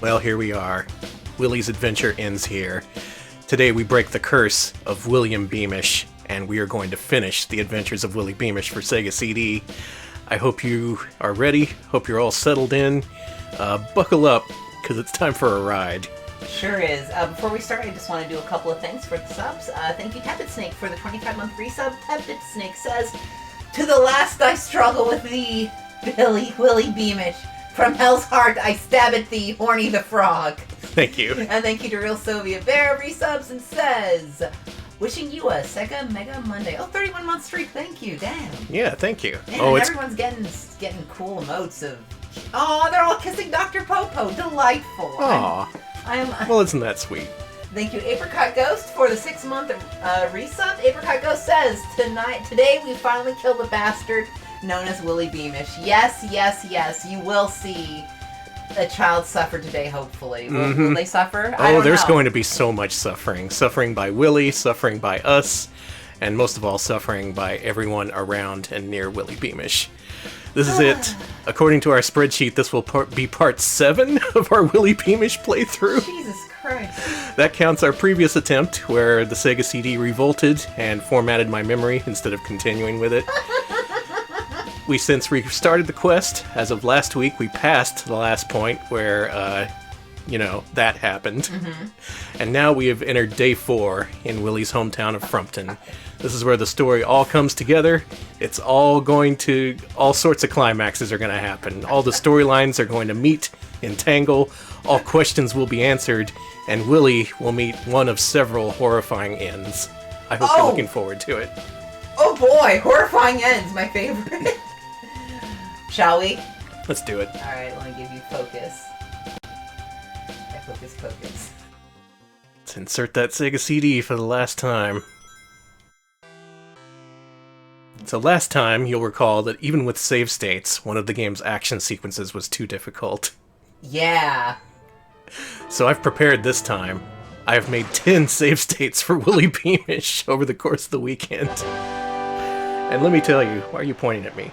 Well, here we are. Willy's adventure ends here. Today we break the curse of William Beamish, and we are going to finish the adventures of Willy Beamish for Sega CD. I hope you are ready. Hope you're all settled in. Buckle up, because it's time for a ride. Sure is. Before we start, I just want to do a couple of things for the subs. Thank you, Tepid Snake, for the 25-month resub. Tepid Snake says, "To the last I struggle with thee, Willy Beamish. From hell's heart I stab at thee, Horny the Frog." Thank you. And thank you to Real Soviet Bear, resubs, and says, "Wishing you a Sega Mega Monday." Oh, 31-month streak. Thank you. Damn. Yeah, thank you. Man, everyone's getting cool emotes of... Oh, they're all kissing Dr. Popo. Delightful. Aw. Well, isn't that sweet? Thank you, Apricot Ghost, for the 6-month resub. Apricot Ghost says, today we finally killed the bastard known as Willy Beamish. Yes, yes, yes. You will see a child suffer today, hopefully. Will they suffer? I don't there's know. going to be so much suffering. Suffering by Willy, suffering by us, and most of all, suffering by everyone around and near Willy Beamish. This is it. According to our spreadsheet, this will be part 7 of our Willy Beamish playthrough. Jesus Christ. That counts our previous attempt, where the Sega CD revolted and formatted my memory instead of continuing with it. We since restarted the quest. As of last week, we passed the last point where, that happened. Mm-hmm. And now we have entered day 4 in Willy's hometown of Frumpton. This is where the story all comes together. It's all sorts of climaxes are going to happen. All the storylines are going to meet, entangle, all questions will be answered, and Willy will meet one of several horrifying ends. I hope you're looking forward to it. Oh boy, horrifying ends, my favorite. Shall we? Let's do it. Alright, let me give you focus. Focus. Let's insert that Sega CD for the last time. So last time, you'll recall that even with save states, one of the game's action sequences was too difficult. Yeah. So I've prepared this time. I've made 10 save states for Willy Beamish over the course of the weekend. And let me tell you, why are you pointing at me?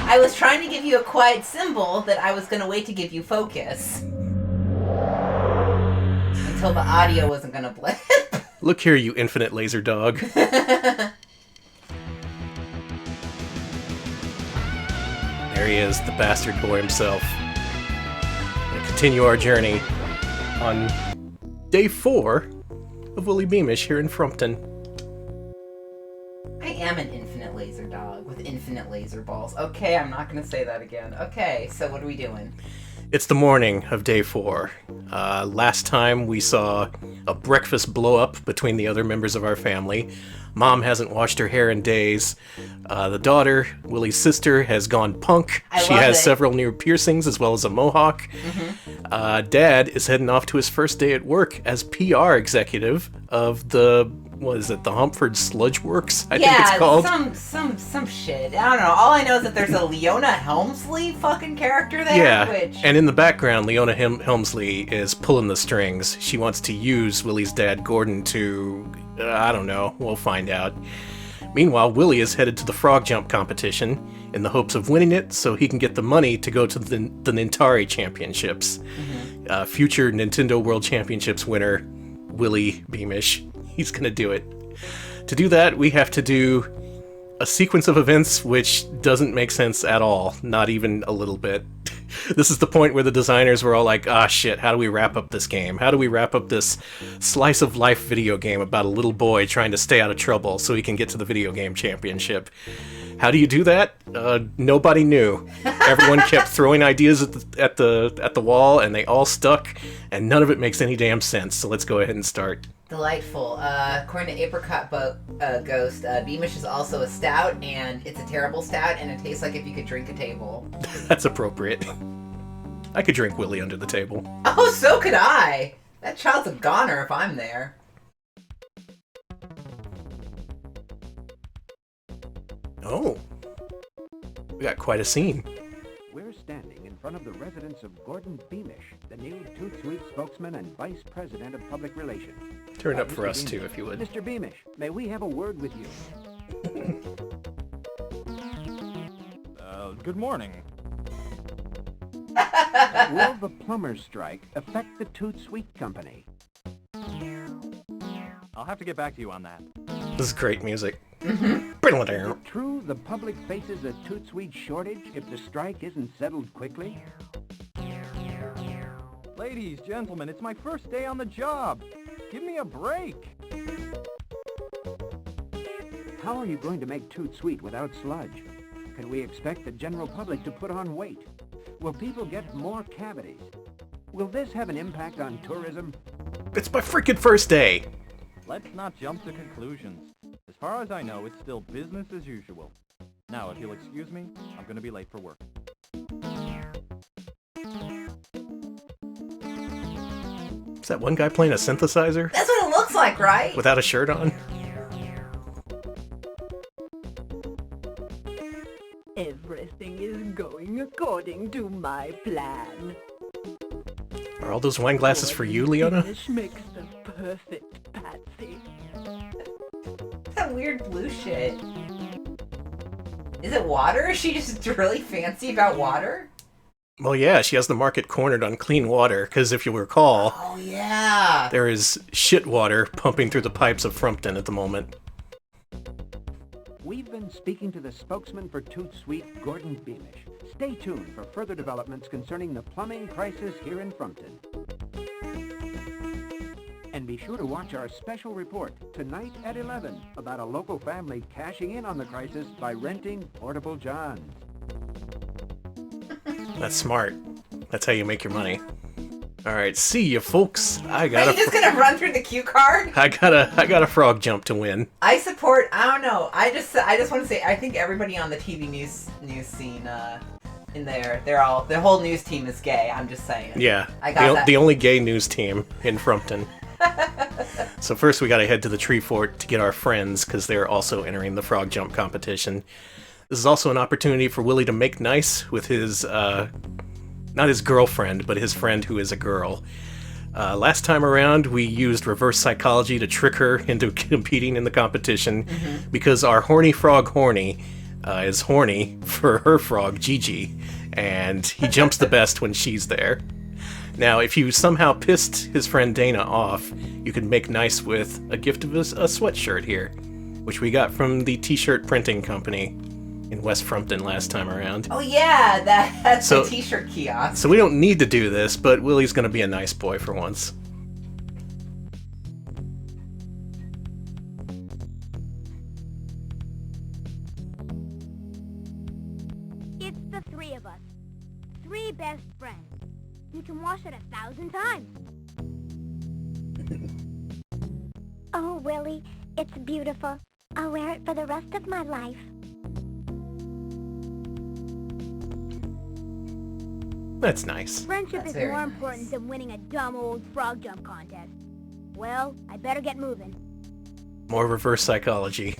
I was trying to give you a quiet symbol that I was going to wait to give you focus. Until the audio wasn't going to blip. Look here, you infinite laser dog. There he is, the bastard boy himself. We'll continue our journey on day 4 of Willy Beamish here in Frumpton. I am an infinite laser dog with infinite laser balls. Okay, I'm not going to say that again. Okay, so what are we doing? It's the morning of day 4. Last time we saw a breakfast blow up between the other members of our family. Mom hasn't washed her hair in days. The daughter, Willy's sister, has gone punk. She has several near piercings as well as a mohawk. Mm-hmm. Dad is heading off to his first day at work as PR executive of the Humford Sludge Works, I think it's called. some shit. I don't know. All I know is that there's a Leona Helmsley fucking character there. Yeah, and in the background, Leona Helmsley is pulling the strings. She wants to use Willy's dad, Gordon, to... I don't know. We'll find out. Meanwhile, Willy is headed to the frog jump competition in the hopes of winning it so he can get the money to go to the Nintari Championships. Mm-hmm. Future Nintendo World Championships winner, Willy Beamish. He's gonna do it. To do that, we have to do a sequence of events which doesn't make sense at all. Not even a little bit. This is the point where the designers were all like, shit, how do we wrap up this game? How do we wrap up this slice of life video game about a little boy trying to stay out of trouble so he can get to the video game championship? How do you do that? Nobody knew. Everyone kept throwing ideas at the wall, and they all stuck, and none of it makes any damn sense. So let's go ahead and start. Delightful. According to Apricot Ghost, Beamish is also a stout, and it's a terrible stout, and it tastes like if you could drink a table. That's appropriate. I could drink Willy under the table. Oh, so could I! That child's a goner if I'm there. Oh. We got quite a scene. We're standing in front of the residence of Gordon Beamish, the new Toot-Sweet spokesman and vice president of public relations. Turn up for Mr. us, Beamish, too, if you would. Mr. Beamish, may we have a word with you? Good morning. Will the plumber's strike affect the Toot Sweet Company? I'll have to get back to you on that. This is great music. Is it true the public faces a Toot Sweet shortage if the strike isn't settled quickly? Ladies, gentlemen, it's my first day on the job. Give me a break. How are you going to make Toot Sweet without sludge? Can we expect the general public to put on weight? Will people get more cavities? Will this have an impact on tourism? It's my freaking first day. Let's not jump to conclusions. As far as I know, it's still business as usual. Now, if you'll excuse me, I'm going to be late for work. Is that one guy playing a synthesizer? That's what it looks like, right? Without a shirt on? Everything is going according to my plan. Are all those wine glasses for you, Leona? Beamish makes the perfect patsy. That weird blue shit. Is it water? Is she just really fancy about water? Well, yeah, she has the market cornered on clean water, because if you recall, Oh, yeah. there is shit water pumping through the pipes of Frumpton at the moment. We've been speaking to the spokesman for Toot Sweet, Gordon Beamish. Stay tuned for further developments concerning the plumbing crisis here in Frumpton. And be sure to watch our special report tonight at 11 about a local family cashing in on the crisis by renting portable johns. That's smart. That's how you make your money. Alright, see ya, folks. Are you just gonna run through the cue card? I got a frog jump to win. I support. I don't know. I just want to say. I think everybody on the TV news scene in there, the whole news team is gay. I'm just saying. Yeah, I got that. the only gay news team in Frumpton. So first we gotta head to the tree fort to get our friends, because they're also entering the frog jump competition. This is also an opportunity for Willy to make nice with his, not his girlfriend, but his friend who is a girl. Last time around, we used reverse psychology to trick her into competing in the competition, because our horny frog Horny is horny for her frog Gigi, and he jumps the best when she's there. Now, if you somehow pissed his friend Dana off, you could make nice with a gift of a sweatshirt here, which we got from the t-shirt printing company in West Frumpton last time around. Oh yeah, that's a t-shirt kiosk. So we don't need to do this, but Willy's gonna be a nice boy for once. It's the three of us. Three best friends. You can wash it 1,000 times. Oh, Willy, it's beautiful. I'll wear it for the rest of my life. That's nice. Friendship That's is very more nice. important than winning a dumb old frog jump contest. Well, I better get moving. More reverse psychology.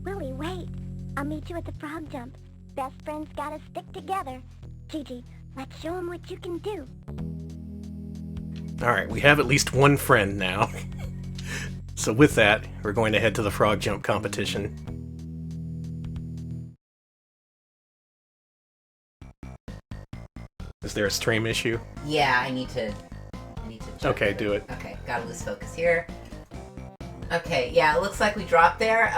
Willy, wait. I'll meet you at the frog jump. Best friends gotta stick together. Gigi, let's show 'em what you can do. Alright, we have at least one friend now. So with that, we're going to head to the frog jump competition. Is there a stream issue? Yeah, I need to check. Okay, do it. Okay, gotta lose focus here. Okay, yeah, it looks like we dropped there.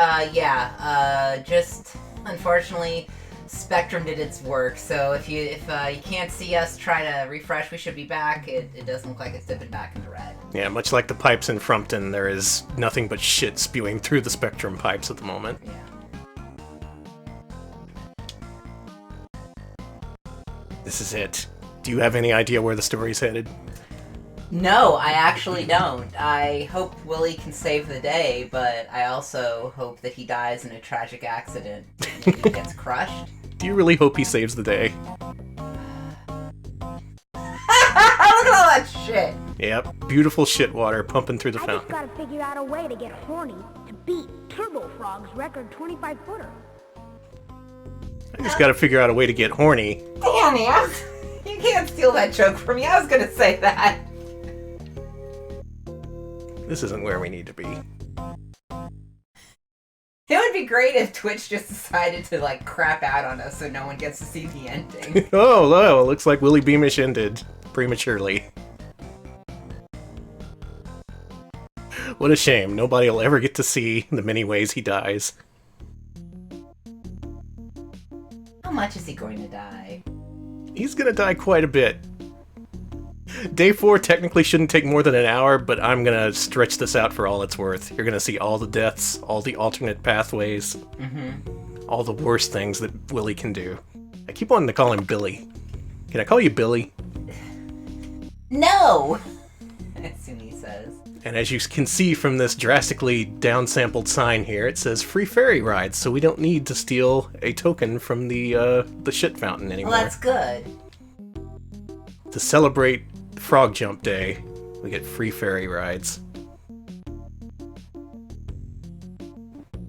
Just unfortunately, Spectrum did its work. So if you can't see us, try to refresh. We should be back. It doesn't look like it's dipping back in the red. Yeah, much like the pipes in Frumpton, there is nothing but shit spewing through the Spectrum pipes at the moment. Yeah. This is it. Do you have any idea where the story's headed? No, I actually don't. I hope Willy can save the day, but I also hope that he dies in a tragic accident and he gets crushed. Do you really hope he saves the day? Look at all that shit! Yep, beautiful shit water pumping through the I just fountain. gotta figure out a way to get horny to beat Turbo Frog's record 25-footer. I just gotta figure out a way to get horny. Danny, you can't steal that joke from me. I was gonna say that. This isn't where we need to be. It would be great if Twitch just decided to, like, crap out on us so no one gets to see the ending. Oh, looks like Willy Beamish ended prematurely. What a shame. Nobody will ever get to see the many ways he dies. How much is he going to die? He's gonna die quite a bit. Day 4 technically shouldn't take more than an hour, but I'm gonna stretch this out for all it's worth. You're gonna see all the deaths, all the alternate pathways, all the worst things that Willy can do. I keep wanting to call him Billy. Can I call you Billy? No! As soon as he says. And as you can see from this drastically downsampled sign here, it says free ferry rides, so we don't need to steal a token from the shit fountain anymore. Well, that's good. To celebrate Frog Jump Day, we get free ferry rides.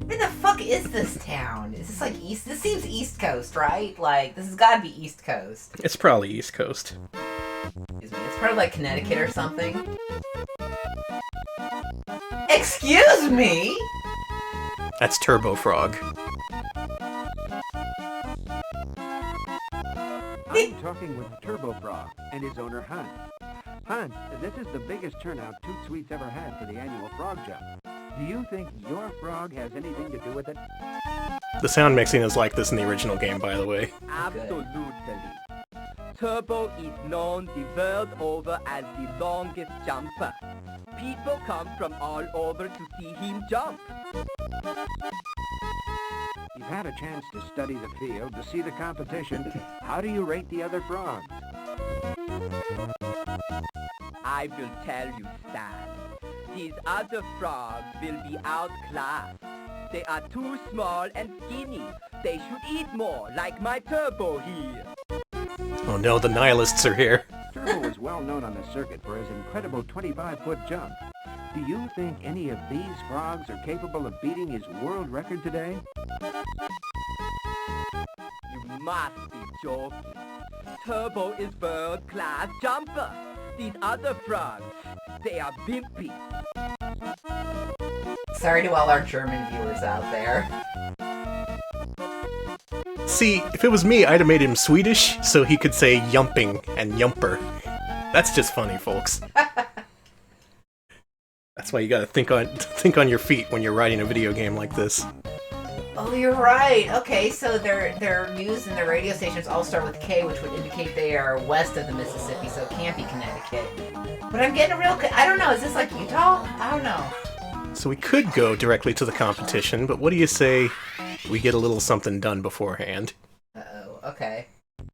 Where the fuck is this town? Is this like East? This seems East Coast, right? Like, this has gotta be East Coast. It's probably East Coast. Excuse me, it's probably like Connecticut or something. Excuse me? That's Turbo Frog. I'm talking with Turbo Frog and his owner, Hunt. Hunt, this is the biggest turnout Toot Sweet's ever had for the annual Frog Jump. Do you think your frog has anything to do with it? The sound mixing is like this in the original game, by the way. Absolutely. Turbo is known the world over as the longest jumper. People come from all over to see him jump. You've had a chance to study the field, to see the competition. How do you rate the other frogs? I will tell you, Stan. These other frogs will be outclassed. They are too small and skinny. They should eat more, like my Turbo here. Oh no, the nihilists are here. Turbo is well known on the circuit for his incredible 25-foot jump. Do you think any of these frogs are capable of beating his world record today? You must be joking. Turbo is world-class jumper. These other frogs, they are bimpy. Sorry to all our German viewers out there. See, if it was me, I'd have made him Swedish, so he could say yumping and yumper. That's just funny, folks. That's why you gotta think on your feet when you're writing a video game like this. Oh, you're right. Okay, so their news and their radio stations all start with K, which would indicate they are west of the Mississippi, so it can't be Connecticut. But I'm getting a real... I don't know, is this like Utah? I don't know. So we could go directly to the competition, but what do you say we get a little something done beforehand? Uh-oh, okay.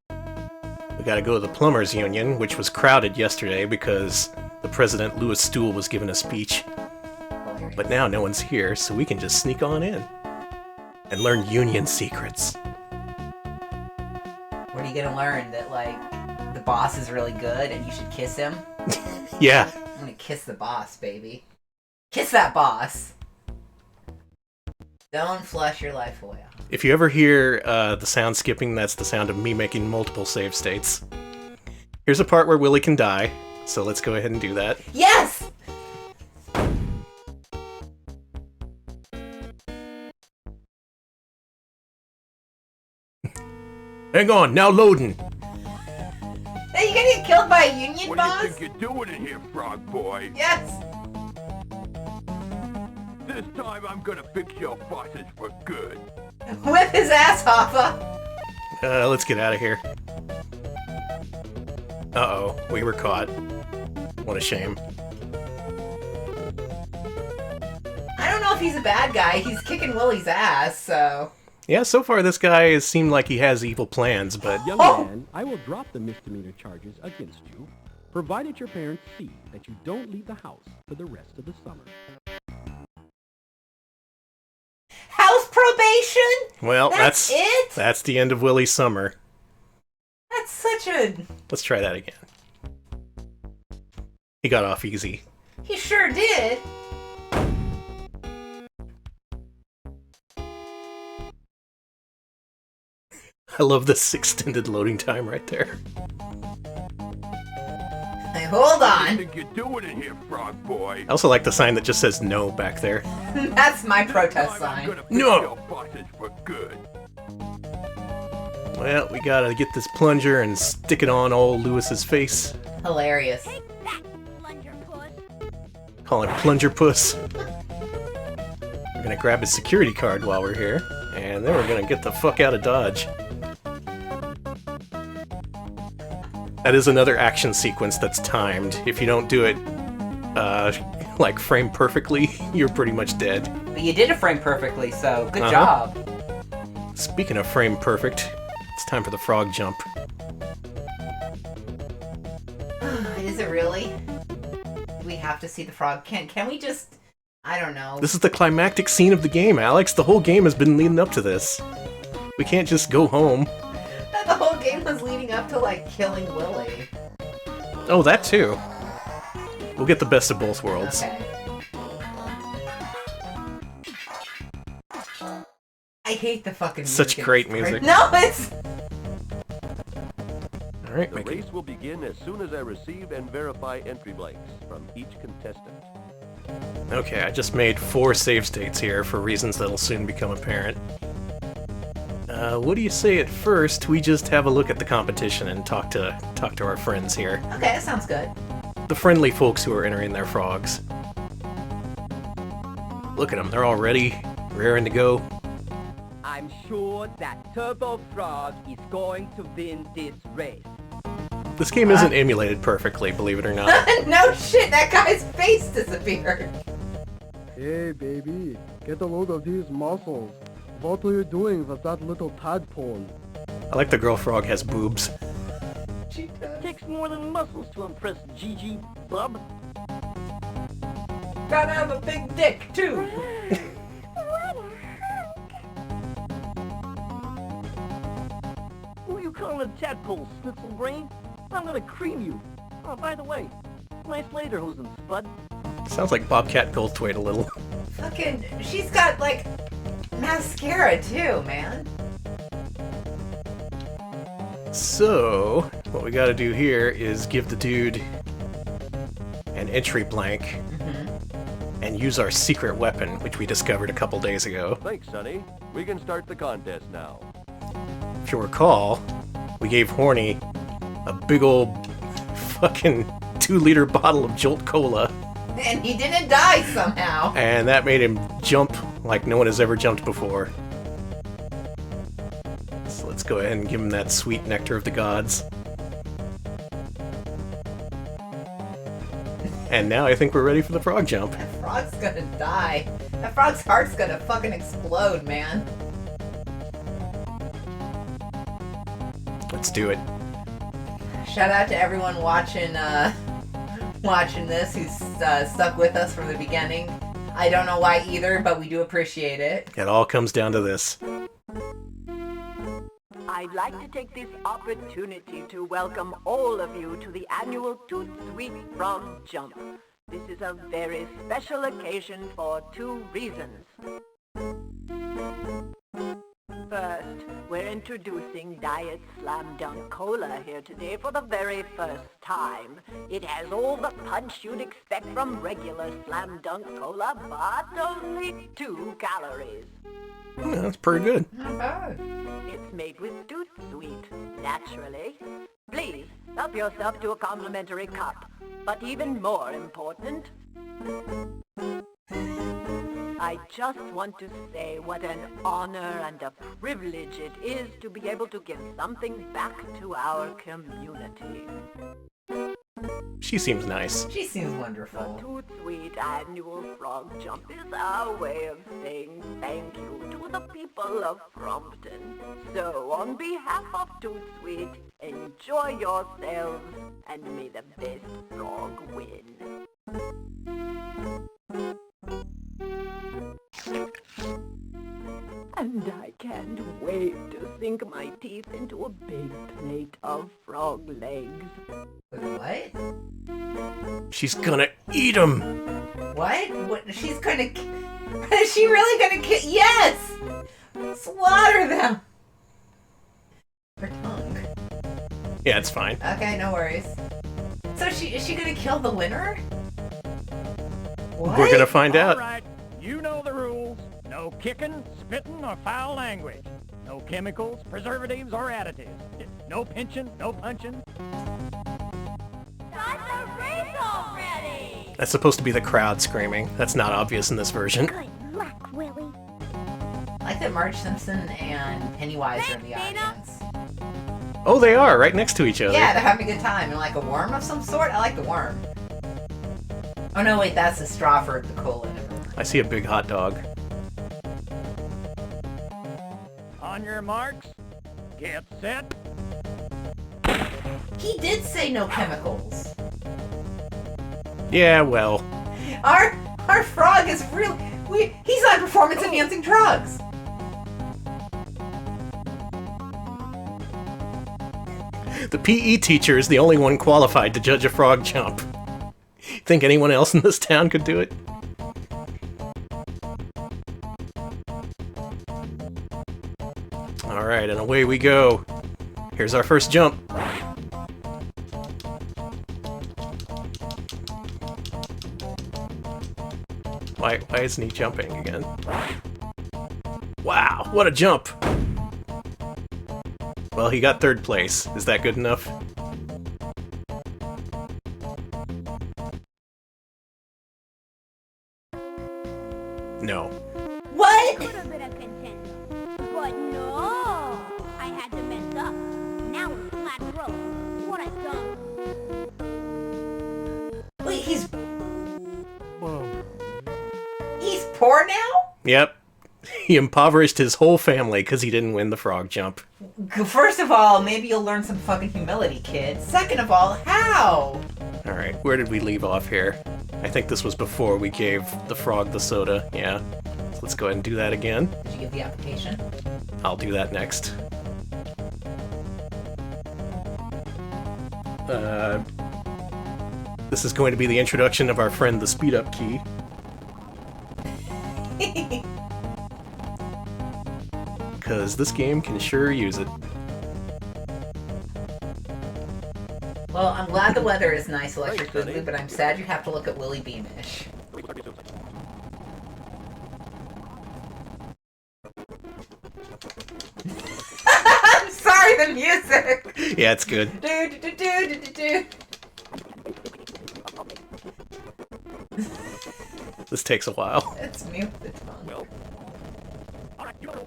We gotta go to the Plumbers Union, which was crowded yesterday because the President Louis Stool was giving a speech. But now no one's here, so we can just sneak on in and learn union secrets. What are you gonna learn? That, like, the boss is really good and you should kiss him? Yeah. I'm gonna kiss the boss, baby. Kiss that boss! Don't flush your life away. If you ever hear the sound skipping, that's the sound of me making multiple save states. Here's a part where Willy can die, so let's go ahead and do that. Yes! Hang on, now loading! Hey, you gonna get killed by a union boss? What do you think you're doing in here, frog boy? Yes! This time I'm gonna fix your bosses for good. Whip his ass, Hoffa! Let's get out of here. Uh-oh, we were caught. What a shame. I don't know if he's a bad guy. He's kicking Willy's ass, so... Yeah, so far this guy has seemed like he has evil plans, but... Young man, I will drop the misdemeanor charges against you, provided your parents see that you don't leave the house for the rest of the summer. House probation? Well, That's it? That's the end of Willy's summer. That's such a... Let's try that again. He got off easy. He sure did. I love this extended loading time right there. Hey, hold What on. do you think you're doing in here, frog boy? I also like the sign that just says no back there. That's my protest This time I'm sign. gonna fix No. your bosses for good. Well, we gotta get this plunger and stick it on old Lewis's face. Hilarious. Take that, plunger puss. Call him Plunger Puss. We're gonna grab his security card while we're here, and then we're gonna get the fuck out of Dodge. That is another action sequence that's timed. If you don't do it, like frame perfectly, you're pretty much dead. But you did it frame perfectly, so good Uh-huh. job. Speaking of frame perfect, it's time for the frog jump. Is it really? We have to see the frog. Can we just... I don't know. This is the climactic scene of the game, Alex. The whole game has been leading up to this. We can't just go home. The whole game was leading up to, like, killing Willy. Oh, that too. We'll get the best of both worlds. Okay. I hate the fucking music. Such great music. No, it's... Alright, The race will begin as soon as I receive and verify entry blanks from each contestant. okay, I just made 4 save states here for reasons that'll soon become apparent. What do you say at first we just have a look at the competition and talk to our friends here? Okay, that sounds good. The friendly folks who are entering their frogs. Look at them, they're all ready, raring to go. I'm sure that Turbo Frog is going to win this race. This game isn't emulated perfectly, believe it or not. No shit, that guy's face disappeared. Hey, baby, get a load of these muscles. What are you doing with that little tadpole? I like the girl frog has boobs. She does. Takes more than muscles to impress Gigi, bub. Gotta have a big dick, too. Who are you calling a tadpole, Snitzel Brain? I'm gonna cream you. Oh, by the way, nice lederhosen, Spud. Sounds like Bobcat Goldthwait a little. Fucking, she's got, like, mascara, too, man. So, what we gotta do here is give the dude an entry blank and use our secret weapon, which we discovered a couple days ago. Thanks, Sonny. We can start the contest now. If you recall, we gave Horny a big old fucking 2-liter bottle of Jolt Cola, And he didn't die somehow. and that made him jump like no one has ever jumped before. So let's go ahead and give him that sweet nectar of the gods. And now I think we're ready for the frog jump. That frog's gonna die. That frog's heart's gonna fucking explode, man. Let's do it. Shout out to everyone watching this who's stuck with us from the beginning. I don't know why either, but we do appreciate it. It all comes down to this. I'd like to take this opportunity to welcome all of you to the annual Toot Sweet Frog Jump. This is a very special occasion for 2 reasons. First, we're introducing Diet Slam Dunk Cola here today for the very first time. It has all the punch you'd expect from regular Slam Dunk Cola, but only 2 calories. Yeah, that's pretty good. Not bad. It's made with Toot Sweet, naturally. Please, help yourself to a complimentary cup. But even more important, I just want to say what an honor and a privilege it is to be able to give something back to our community. She seems nice. She seems The wonderful. Toot Sweet annual frog jump is our way of saying thank you to the people of Frompton. So, on behalf of Toot Sweet, enjoy yourselves and may the best frog win. And I can't wait to sink my teeth into a big plate of frog legs. What? She's gonna eat him! What? What? She's gonna... Is she really gonna kill... Yes! Slaughter them! Her tongue. Yeah, it's fine. Okay, no worries. So is she gonna kill the winner? What? We're gonna find out. All right, you know the rules. No No kicking, spitting, or foul language. No chemicals, preservatives, or additives. No pinching, no punching. Start the race already! That's supposed to be the crowd screaming. That's not obvious in this version. Good luck, Willy. I like that Marge Simpson and Pennywise are in the audience. Oh, they are, right next to each other. Yeah, they're having a good time. And like a worm of some sort? I like the worm. Oh no, wait, that's the straw for the cola. I see a big hot dog. On your marks, get set. He did say no chemicals. Yeah, well. Our frog is real. He's on performance-enhancing drugs. The PE teacher is the only one qualified to judge a frog jump. Think anyone else in this town could do it? Alright, and away we go. Here's our first jump. Why isn't he jumping again? Wow, what a jump! Well, he got third place. Is that good enough? No. What? Could have been a contender. But no! I had to mess up. Now it's flat road. What a dump. Wait, he's poor now? Yep. He impoverished his whole family because he didn't win the frog jump. First of all, maybe you'll learn some fucking humility, kid. Second of all, how? Alright, where did we leave off here? I think this was before we gave the frog the soda, yeah. So let's go ahead and do that again. Did you give the application? I'll do that next. This is going to be the introduction of our friend the speed up key. Because this game can sure use it. Well, I'm glad the weather is nice, Electric Boogaloo, but I'm sad you have to look at Willy Beamish. I'm sorry, the music! Yeah, it's good. This takes a while. Let's mute the tongue. Well, all right, you go.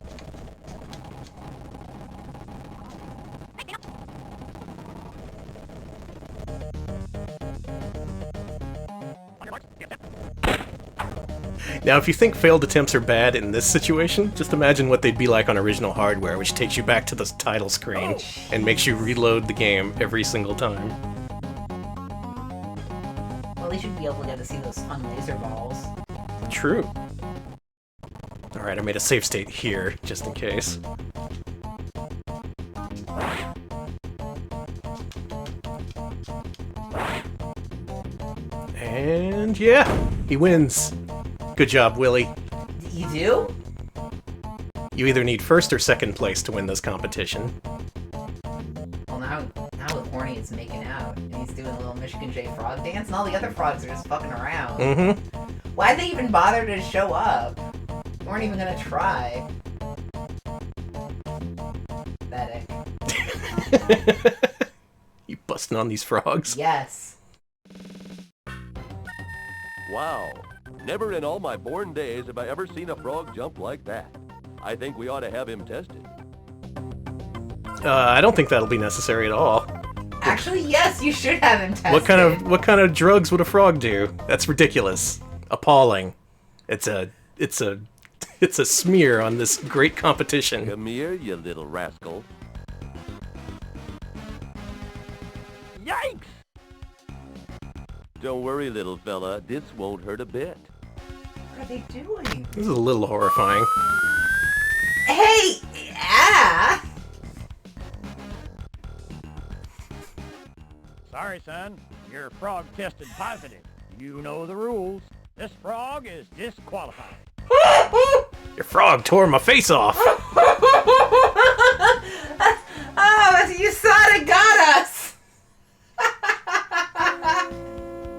Now, if you think failed attempts are bad in this situation, just imagine what they'd be like on original hardware, which takes you back to the title screen and makes you reload the game every single time. Well, they should be able to get to see those fun laser balls. True. Alright, I made a save state here, just in case. And yeah, he wins. Good job, Willy. You do? You either need first or second place to win this competition. Well, now with Horny is making out, and he's doing a little Michigan J frog dance, and all the other frogs are just fucking around. Mm-hmm. Why'd they even bother to show up? They weren't even gonna try. Pathetic. You busting on these frogs? Yes. Wow. Never in all my born days have I ever seen a frog jump like that. I think we ought to have him tested. I don't think that'll be necessary at all. Actually, yes, you should have him tested. What kind of drugs would a frog do? That's ridiculous. Appalling. It's a smear on this great competition. Come here, you little rascal. Yikes! Don't worry, little fella. This won't hurt a bit. What are they doing? This is a little horrifying. Hey! Yeah! Sorry, son. Your frog tested positive. You know the rules. This frog is disqualified. Your frog tore my face off. Oh, you thought it got us!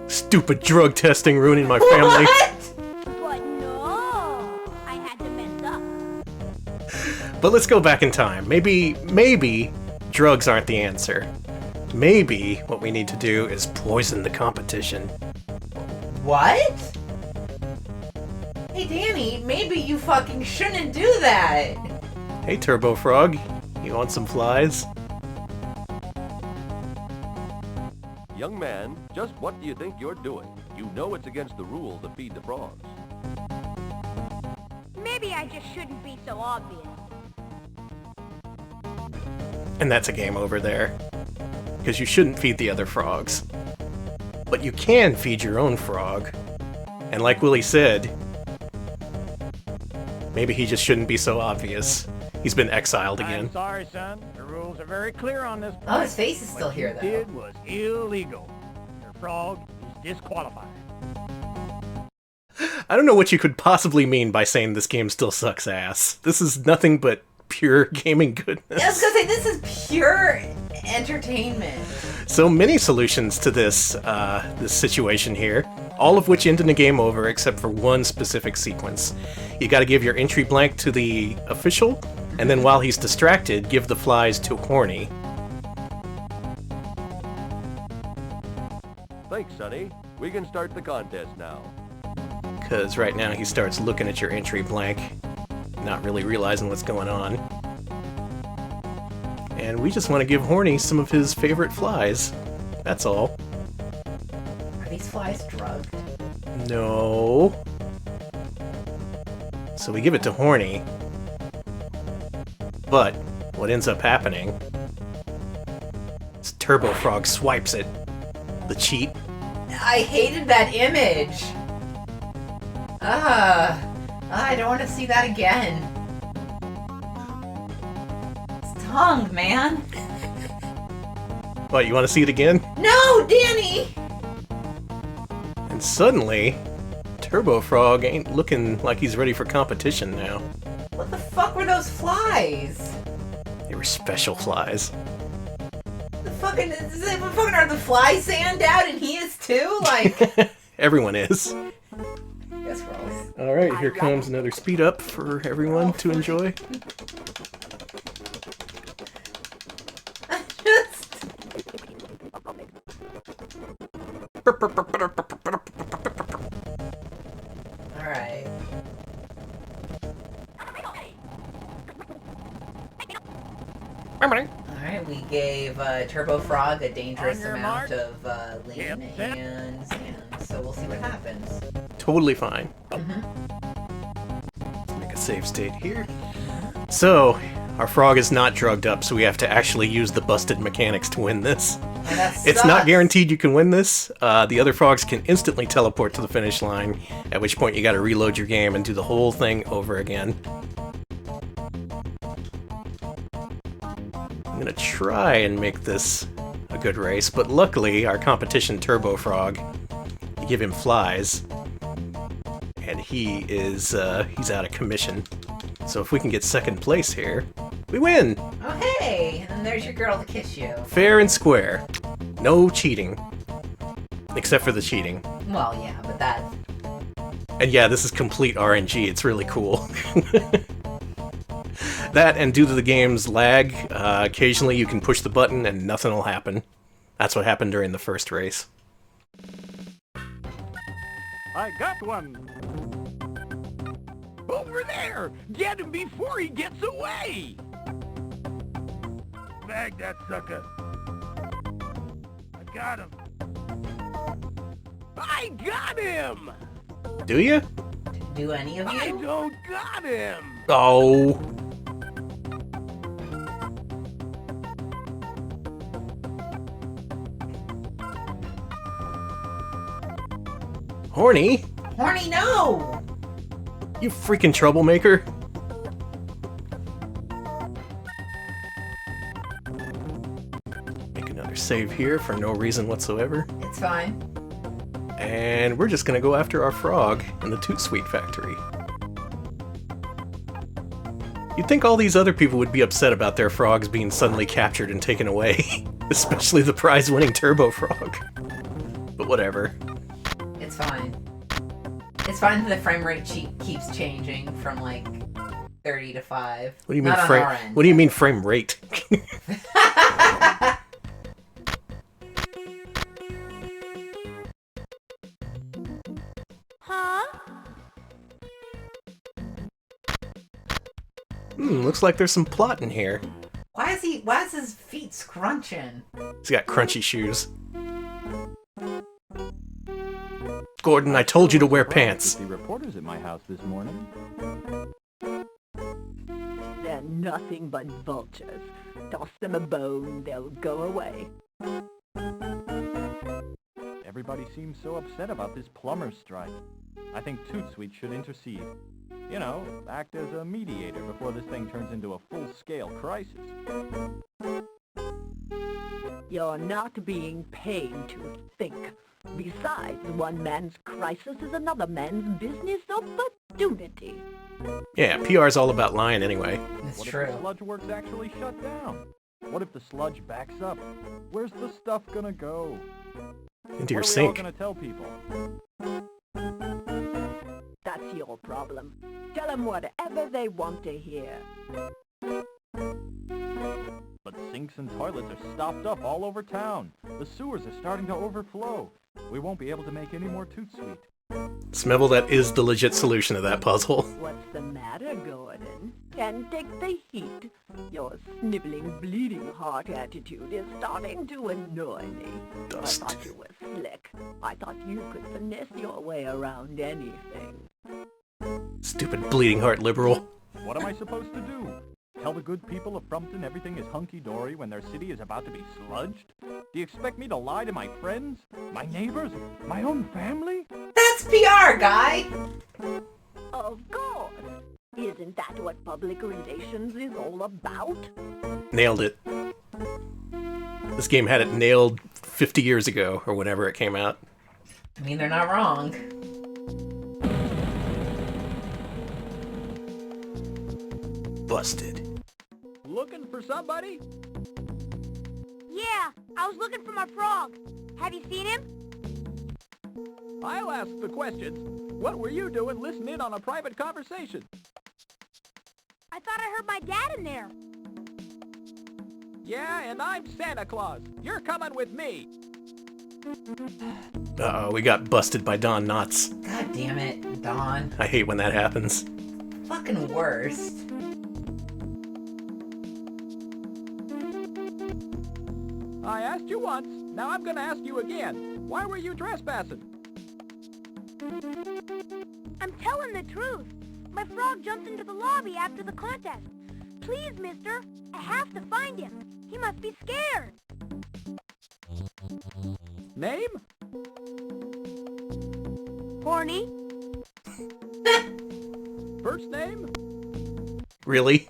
Stupid drug testing ruining my family. What? But no! I had to mess But let's go back in time. Maybe drugs aren't the answer. Maybe what we need to do is poison the competition. What? Hey, Danny, maybe you fucking shouldn't do that. Hey, Turbo Frog, you want some flies? Young man, just what do you think you're doing? You know it's against the rules to feed the frogs. Maybe I just shouldn't be so obvious. And that's a game over there. Because you shouldn't feed the other frogs. But you can feed your own frog. And like Willy said, maybe he just shouldn't be so obvious. He's been exiled again. I'm sorry, son. The rules are very clear on this. Oh, his face is still here, What though. you did was illegal. Your frog is disqualified. I don't know what you could possibly mean by saying this game still sucks ass. This is nothing but pure gaming goodness. I was gonna say, this is pure entertainment. So many solutions to this this situation here, all of which end in a game over except for one specific sequence. You gotta give your entry blank to the official, and then while he's distracted, give the flies to Horny. Thanks, Sonny. We can start the contest now. Because right now he starts looking at your entry blank, not really realizing what's going on. And we just want to give Horny some of his favorite flies. That's all. Are these flies drugged? No. So we give it to Horny. But what ends up happening is Turbo Frog swipes it. The cheat. I hated that image. I don't want to see that again. It's tongue, man. What, you want to see it again? No, Danny! And suddenly, Turbo Frog ain't looking like he's ready for competition now. What the fuck were those flies? They were special flies. The fucking are the flies sand out and he is too? Like, Everyone is. that's gross. Alright, here comes another speed up for everyone to enjoy. Alright. Alright, we gave Turbo Frog a dangerous amount of lean hands, and so we'll see what happens. Totally fine. Make a save state here. So, our frog is not drugged up, so we have to actually use the busted mechanics to win this. And that It's sucks. not guaranteed you can win this. The other frogs can instantly teleport to the finish line, at which point you gotta reload your game and do the whole thing over again. I'm gonna try and make this a good race, but luckily our competition Turbo Frog, you give him flies, and he is he's out of commission. So if we can get second place here, we win! Oh hey, and there's your girl to kiss you. Fair and square. No cheating. Except for the cheating. Well, yeah, but that... And yeah, this is complete RNG, it's really cool. That, and due to the game's lag, occasionally you can push the button and nothing will happen. That's what happened during the first race. I got one. Over there! Get him before he gets away! Bag that sucker. I got him. I got him! Do you? Do any of you? I don't got him! Oh. Horny? Horny, no! You freaking troublemaker. Make another save here for no reason whatsoever. It's fine. And we're just gonna go after our frog in the Toot Sweet factory. You'd think all these other people would be upset about their frogs being suddenly captured and taken away. Especially the prize-winning Turbo Frog. But whatever. It's fine. It's fine that the frame rate keeps changing from, like, 30 to 5. What do you mean Not on frame? our end. What do you mean frame rate? Huh? Looks like there's some plot in here. Why is his feet scrunching? He's got crunchy shoes. Gordon, I told you to wear pants. The reporters at my house this morning. They're nothing but vultures. Toss them a bone, they'll go away. Everybody seems so upset about this plumber's strike. I think Toot Sweet should intercede. You know, act as a mediator before this thing turns into a full-scale crisis. You're not being paid to think. Besides, one man's crisis is another man's business opportunity. Yeah, PR's all about lying anyway. It's What true. if the sludge works actually shut down? What if the sludge backs up? Where's the stuff gonna go? Into your What are we all sink. gonna tell people? That's your problem. Tell them whatever they want to hear. But sinks and toilets are stopped up all over town. The sewers are starting to overflow. We won't be able to make any more Toot Sweet. Smevel, that is the legit solution to that puzzle. What's the matter, Gordon? Can't take the heat. Your sniveling, bleeding heart attitude is starting to annoy me. Dust. I thought you were slick. I thought you could finesse your way around anything. Stupid bleeding heart liberal. What am I supposed to do? Tell the good people of Frumpton everything is hunky-dory when their city is about to be sludged? Do you expect me to lie to my friends? My neighbors? My own family? That's PR, guy! Of course. Isn't that what public relations is all about? Nailed it. This game had it nailed 50 years ago, or whenever it came out. I mean, they're not wrong. Busted. Looking for somebody? Yeah, I was looking for my frog. Have you seen him? I'll ask the questions. What were you doing listening in on a private conversation? I thought I heard my dad in there. Yeah, and I'm Santa Claus. You're coming with me. Uh-oh, we got busted by Don Knotts. God damn it, Don. I hate when that happens. Fucking worst. I asked you once. Now I'm gonna ask you again. Why were you trespassing? I'm telling the truth. My frog jumped into the lobby after the contest. Please, mister, I have to find him. He must be scared. Name? Horny? First name? Really?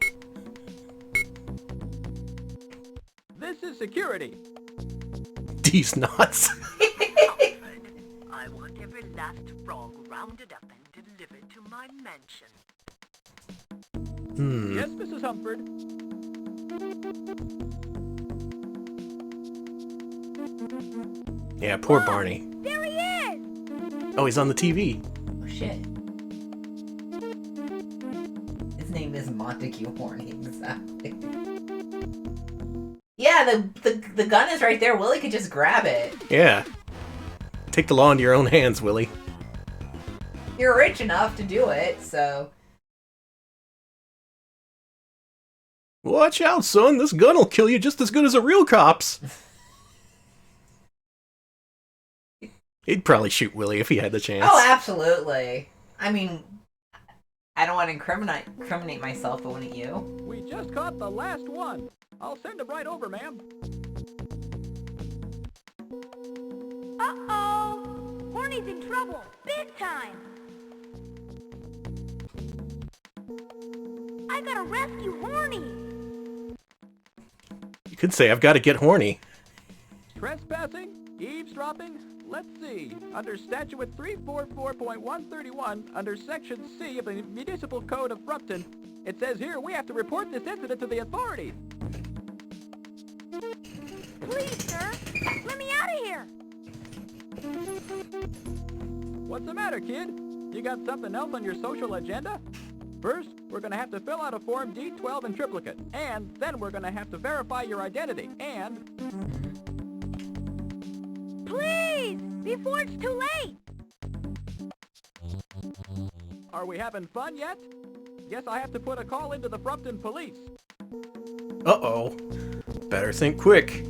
This is security. These knots. I want every last frog rounded up and delivered to my mansion. Yes, Mrs. Humford. Yeah, poor Barney. There he is! Oh, he's on the TV. Oh, shit. His name is Montague Horny, exactly. Yeah, the gun is right there. Willy could just grab it. Yeah. Take the law into your own hands, Willy. You're rich enough to do it, so... Watch out, son. This gun'll kill you just as good as a real cop's. He'd probably shoot Willy if he had the chance. Oh, absolutely. I mean, I don't want to incriminate myself, but wouldn't you? We just caught the last one. I'll send him right over, ma'am. Uh-oh! Horny's in trouble. Big time! I gotta rescue Horny! You could say, I've got to get horny. Trespassing? Eavesdropping? Let's see. Under Statute 344.131, under Section C of the Municipal Code of Frumpton, it says here we have to report this incident to the authorities. Please, sir, let me out of here! What's the matter, kid? You got something else on your social agenda? First, we're going to have to fill out a Form D12 in triplicate, and then we're going to have to verify your identity, and... Please! Before it's too late! Are we having fun yet? Guess I have to put a call into the Frumpton police. Uh-oh. Better think quick.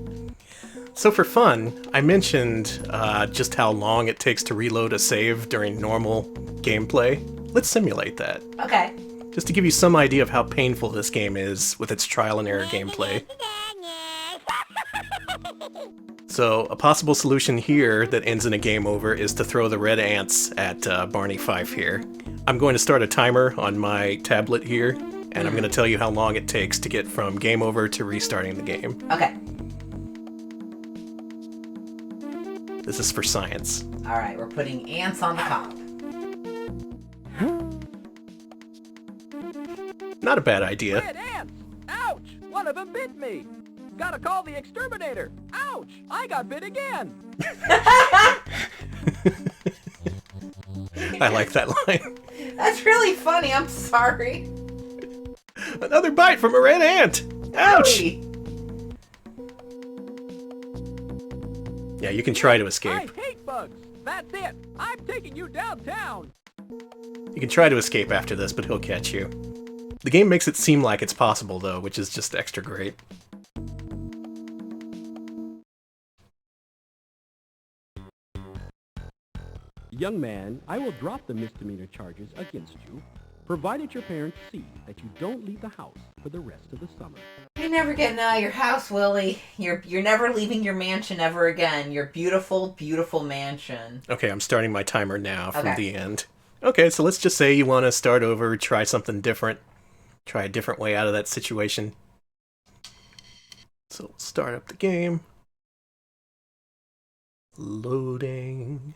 So for fun, I mentioned just how long it takes to reload a save during normal gameplay. Let's simulate that. Okay. Just to give you some idea of how painful this game is with its trial and error gameplay. So, a possible solution here that ends in a game over is to throw the red ants at Barney Fife here. I'm going to start a timer on my tablet here, and I'm going to tell you how long it takes to get from game over to restarting the game. Okay. This is for science. Alright, we're putting ants on the cop. Not a bad idea. Red ants! Ouch! One of them bit me! Gotta call the exterminator! Ouch! I got bit again! I like that line. That's really funny, I'm sorry. Another bite from a red ant! Ouch! Really? Yeah, you can try to escape. I hate bugs! That's it! I'm taking you downtown! You can try to escape after this, but he'll catch you. The game makes it seem like it's possible, though, which is just extra great. Young man, I will drop the misdemeanor charges against you, provided your parents see that you don't leave the house for the rest of the summer. You're never getting out of your house, Willie. You're never leaving your mansion ever again. Your beautiful, beautiful mansion. Okay, I'm starting my timer now from the end. Okay, so let's just say you want to start over, try something different. Try a different way out of that situation. So we'll start up the game. Loading.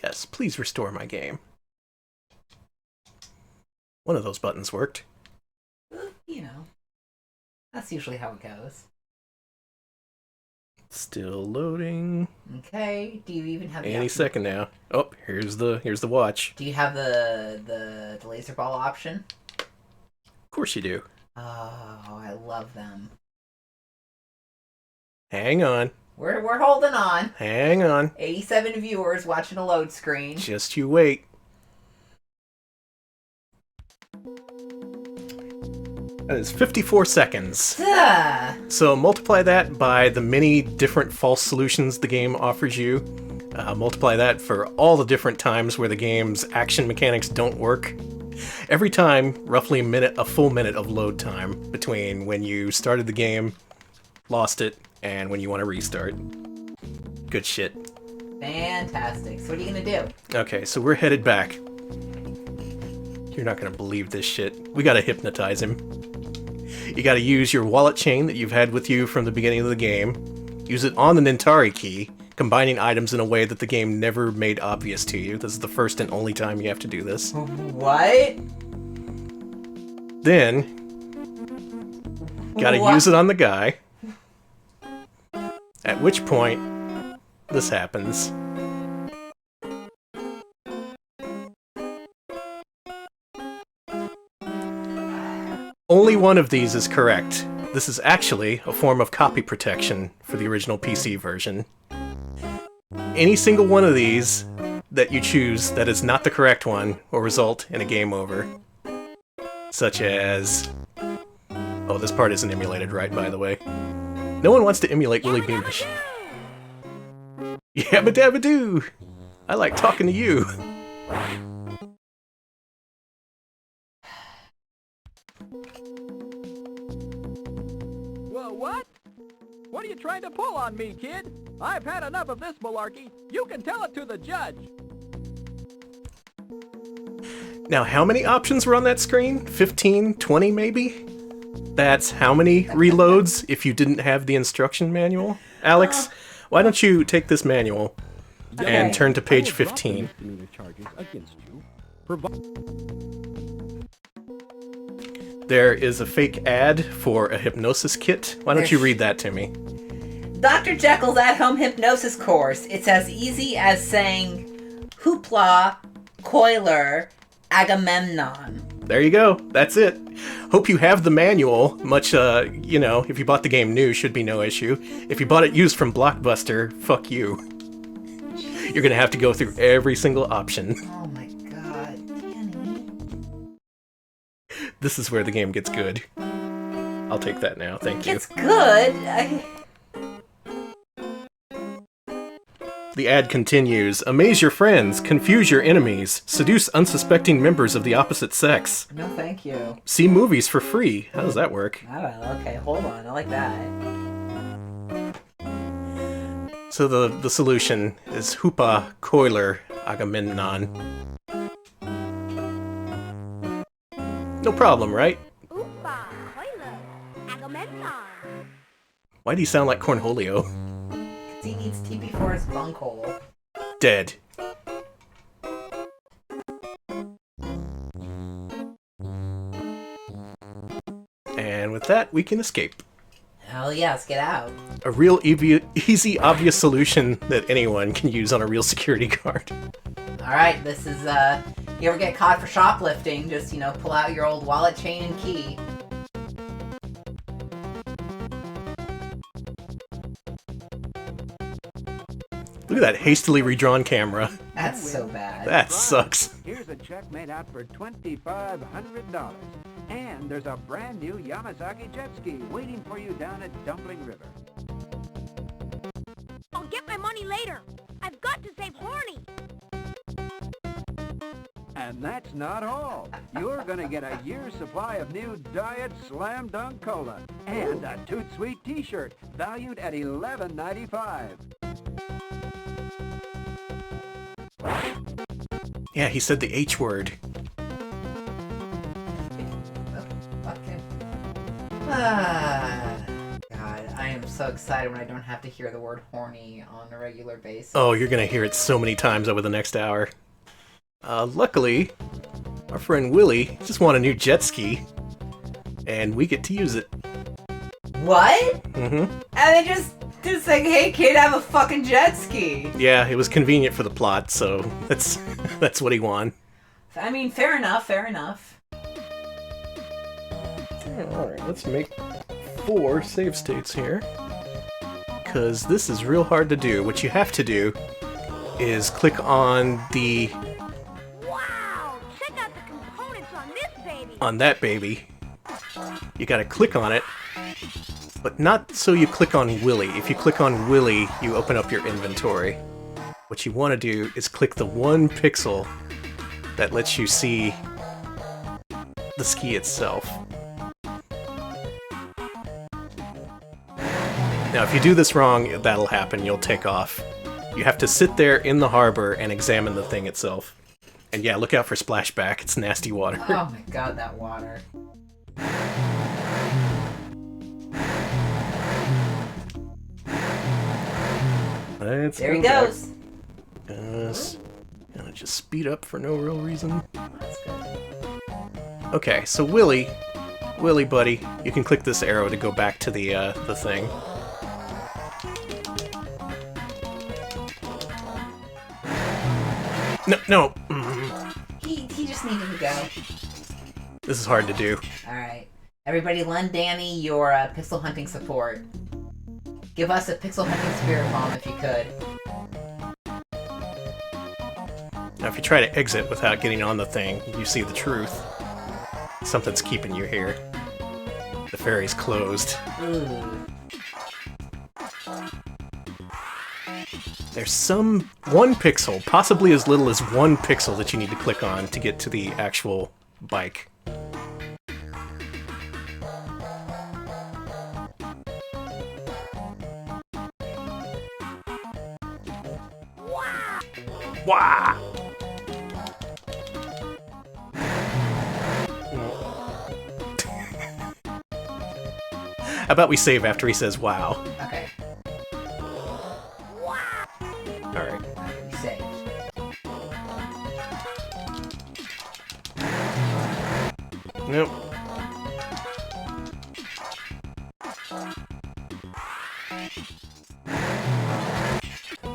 Yes, please restore my game. One of those buttons worked. You know, that's usually how it goes. Still loading. Okay, do you even have the Any option? second now. Oh, here's the watch. Do you have the laser ball option? Of course you do. Oh, I love them. Hang on. We're holding on. Hang on. 87 viewers watching a load screen. Just you wait. That is 54 seconds. Duh. So multiply that by the many different false solutions the game offers you. Multiply that for all the different times where the game's action mechanics don't work. Every time, roughly a full minute of load time between when you started the game, lost it, and when you want to restart. Good shit. Fantastic. So what are you gonna do? Okay, so we're headed back. You're not gonna believe this shit. We gotta hypnotize him. You gotta use your wallet chain that you've had with you from the beginning of the game. Use it on the Nintari key, combining items in a way that the game never made obvious to you. This is the first and only time you have to do this. What? Then, gotta use it on the guy. At which point, this happens. Only one of these is correct. This is actually a form of copy protection for the original PC version. Any single one of these that you choose that is not the correct one will result in a game over. Such as... Oh, this part isn't emulated right, by the way. No one wants to emulate Willy Beamish. Yabba dabba doo! I like talking to you. Well, what? What are you trying to pull on me, kid? I've had enough of this malarkey. You can tell it to the judge. Now, how many options were on that screen? 15, 20 maybe? That's how many reloads if you didn't have the instruction manual? Alex, why don't you take this manual and turn to page 15. There is a fake ad for a hypnosis kit. Why don't you read that to me? Dr. Jekyll's at-home hypnosis course. It's as easy as saying hoopla, coiler, Agamemnon. There you go. That's it. Hope you have the manual. Much, you know, if you bought the game new, should be no issue. If you bought it used from Blockbuster, fuck you. You're gonna have to go through every single option. Oh my god, Danny. This is where the game gets good. I'll take that now, thank you. It's good. The ad continues. Amaze your friends, confuse your enemies, seduce unsuspecting members of the opposite sex. No, thank you. See movies for free. How does that work? Oh, okay, hold on. I like that. So the solution is Hoopa Koiler Agamemnon. No problem, right? Oopa, Koiler, Agamemnon. Why do you sound like Cornholio? He needs TP for his bunghole. Dead. And with that, we can escape. Hell yeah, let's get out. A real easy, obvious solution that anyone can use on a real security guard. Alright, this is, you ever get caught for shoplifting, just, you know, pull out your old wallet, chain, and key. Look at that hastily redrawn camera. That's so bad. That sucks. Here's a check made out for $2,500. And there's a brand new Yamasaki jet ski waiting for you down at Dumpling River. I'll get my money later. I've got to save Horny. And that's not all. You're gonna get a year's supply of new Diet Slam Dunk Cola and a Toot Sweet t-shirt valued at $11.95. Yeah, he said the H word. God, I am so excited when I don't have to hear the word horny on a regular basis. Oh, you're gonna hear it so many times over the next hour. Luckily, our friend Willy just won a new jet ski, and we get to use it. What? Mm-hmm. And they just like, hey kid, have a fucking jet ski. Yeah, it was convenient for the plot, so that's what he won. I mean, fair enough, fair enough. Alright, let's make 4 save states here. Because this is real hard to do. What you have to do is click on the... Wow! Check out the components on this baby! on that baby. You gotta click on it, but not so you click on Willy. If you click on Willy, you open up your inventory. What you want to do is click the 1 pixel that lets you see the ski itself. Now, if you do this wrong, that'll happen. You'll take off. You have to sit there in the harbor and examine the thing itself. And yeah, look out for splashback. It's nasty water. Oh my god, that water. Let's There he go back. goes. Gonna just speed up for no real reason. That's good. Okay, so Willy, buddy, you can click this arrow to go back to the thing. No. He just needed to go. This is hard to do. Alright. Everybody lend Danny your pixel hunting support. Give us a pixel hunting spirit bomb if you could. Now, if you try to exit without getting on the thing, you see the truth. Something's keeping you here. The ferry's closed. Ooh. There's some 1 pixel, possibly as little as 1 pixel that you need to click on to get to the actual bike. Wow! How about we save after he says wow? Okay. Alright. You saved. Nope.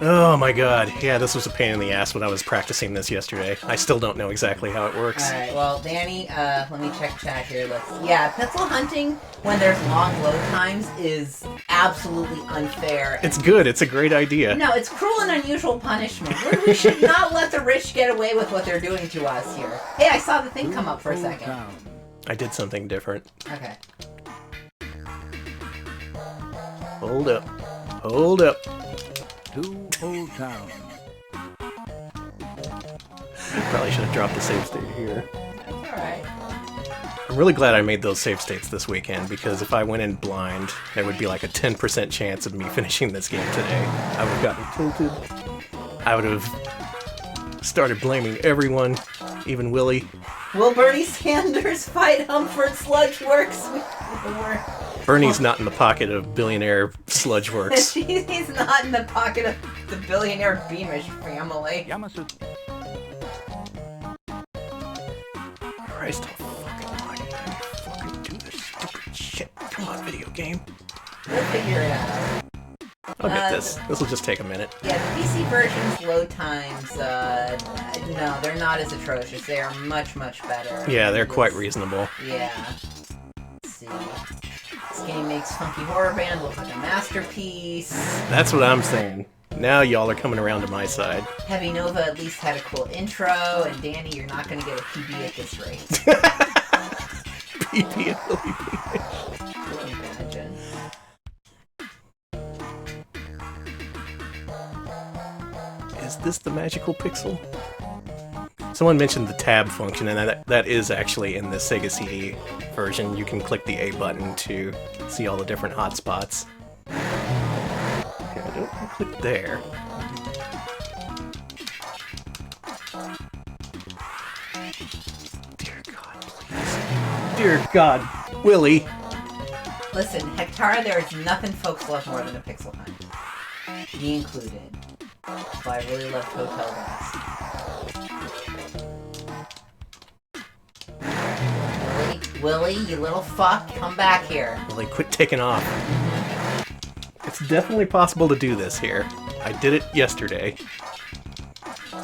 Oh my god. Yeah, this was a pain in the ass when I was practicing this yesterday. I still don't know exactly how it works. Alright, well, Danny, let me check chat here. Yeah, pixel hunting when there's long load times is absolutely unfair. It's good. It's a great idea. No, it's cruel and unusual punishment. We should not let the rich get away with what they're doing to us here. Hey, I saw the thing come up for a second. I did something different. Okay. Hold up. Hold up. To Old Town. Probably should have dropped the save state here. That's alright. I'm really glad I made those save states this weekend, because if I went in blind, there would be like a 10% chance of me finishing this game today. I would have gotten tilted. I would have started blaming everyone, even Willy. Will Bernie Sanders fight Humford Sludgeworks? Bernie's not in the pocket of billionaire Sludgeworks. He's not in the pocket of the billionaire Beamish family. Christ almighty, I fucking do this stupid shit. Come on, video game. We'll figure it out. I'll get this. This will just take a minute. Yeah, the PC version's load times, no, they're not as atrocious. They are much, much better. Yeah, they're quite reasonable. Yeah. Let's see. This game makes Funky Horror Band look like a masterpiece. That's what I'm saying. Now y'all are coming around to my side. Heavy Nova at least had a cool intro, and Danny, you're not gonna get a PB at this rate. PB and Willy Beamish. Imagine. Is this the magical pixel? Someone mentioned the tab function, and that is actually in the Sega CD version. You can click the A button to see all the different hotspots. Okay, I don't click there. Dear God, please. Dear God, Willy. Listen, Hectara, there is nothing folks love more than a pixel hunt. Me included. That's why I really love Hotel West. Willy, you little fuck, come back here. Willy, quit taking off. It's definitely possible to do this here. I did it yesterday.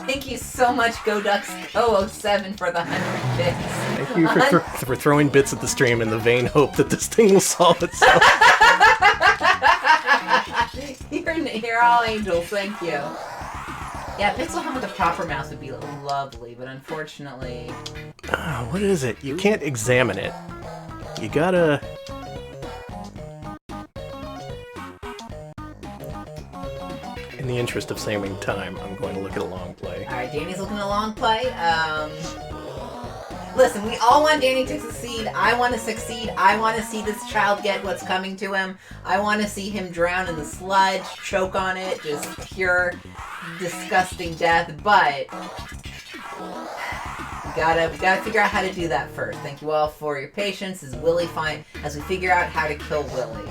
Thank you so much, GoDucks07 for the 100 bits. Thank you for throwing bits at the stream in the vain hope that this thing will solve itself. You're all angels, thank you. Yeah, Pixel Hunt with a proper mouse would be lovely, but unfortunately... What is it? You can't examine it. You gotta... In the interest of saving time, I'm going to look at a long play. Alright, Danny's looking at a long play. Listen, we all want Danny to succeed. I want to succeed. I want to see this child get what's coming to him. I want to see him drown in the sludge, choke on it, just pure, disgusting death. But we gotta figure out how to do that first. Thank you all for your patience as we figure out how to kill Willy,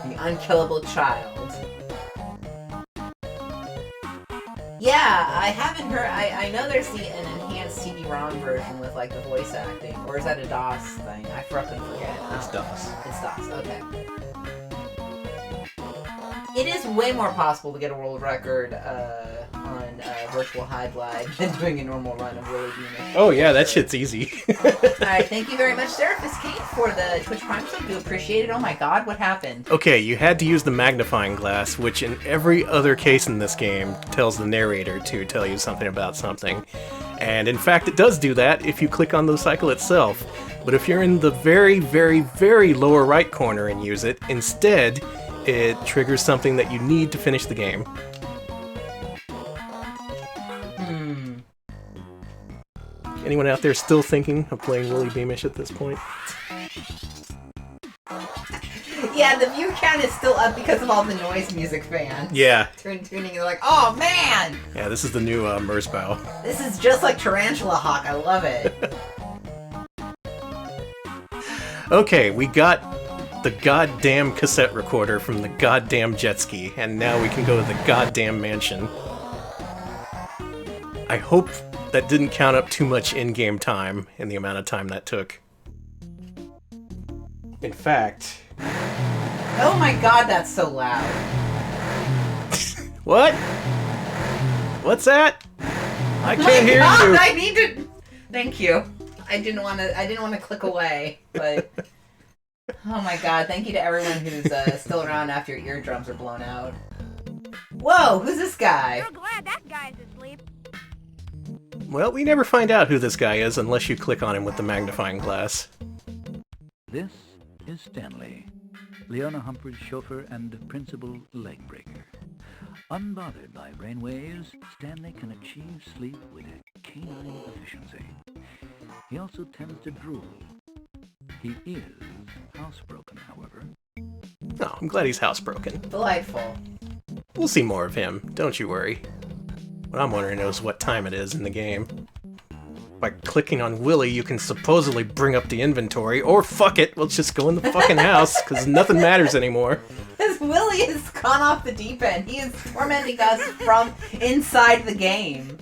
the unkillable child. Yeah, I haven't heard. I know there's an enhanced CD-ROM version with like the voice acting, or is that a DOS thing? I fucking forget. It's DOS. It's DOS. Okay. It is way more possible to get a world record on Virtual High Glide than doing a normal run of Willy Beamish. Oh yeah, that shit's easy. Alright, thank you very much, Seraphis Kane, for the Twitch Prime sub. Do appreciate it. Oh my god, what happened? Okay, you had to use the magnifying glass, which in every other case in this game tells the narrator to tell you something about something. And in fact, it does do that if you click on the cycle itself. But if you're in the very, very, very lower right corner and use it, instead, it triggers something that you need to finish the game. Anyone out there still thinking of playing Willy Beamish at this point? Yeah, the view count is still up because of all the noise music fans. Yeah. Tuning, they're like, oh man! Yeah, this is the new Merzbow. This is just like Tarantula Hawk, I love it. Okay, we got the goddamn cassette recorder from the goddamn jet ski, and now we can go to the goddamn mansion. I hope that didn't count up too much in-game time in the amount of time that took. In fact... Oh my god, that's so loud. What? What's that? I can't hear God, you. I need to. Thank you. I didn't want to click away, but oh my God! Thank you to everyone who's still around after your eardrums are blown out. Whoa, who's this guy? You're glad that guy's asleep. Well, we never find out who this guy is unless you click on him with the magnifying glass. This is Stanley, Leona Humphrey's chauffeur and principal leg breaker. Unbothered by brainwaves, Stanley can achieve sleep with a canine efficiency. He also tends to drool. He is housebroken, however. Oh, I'm glad he's housebroken. Delightful. We'll see more of him, don't you worry. What I'm wondering is what time it is in the game. By clicking on Willy, you can supposedly bring up the inventory, or fuck it, let's just go in the fucking house, because nothing matters anymore. Because Willy has gone off the deep end. He is tormenting us from inside the game.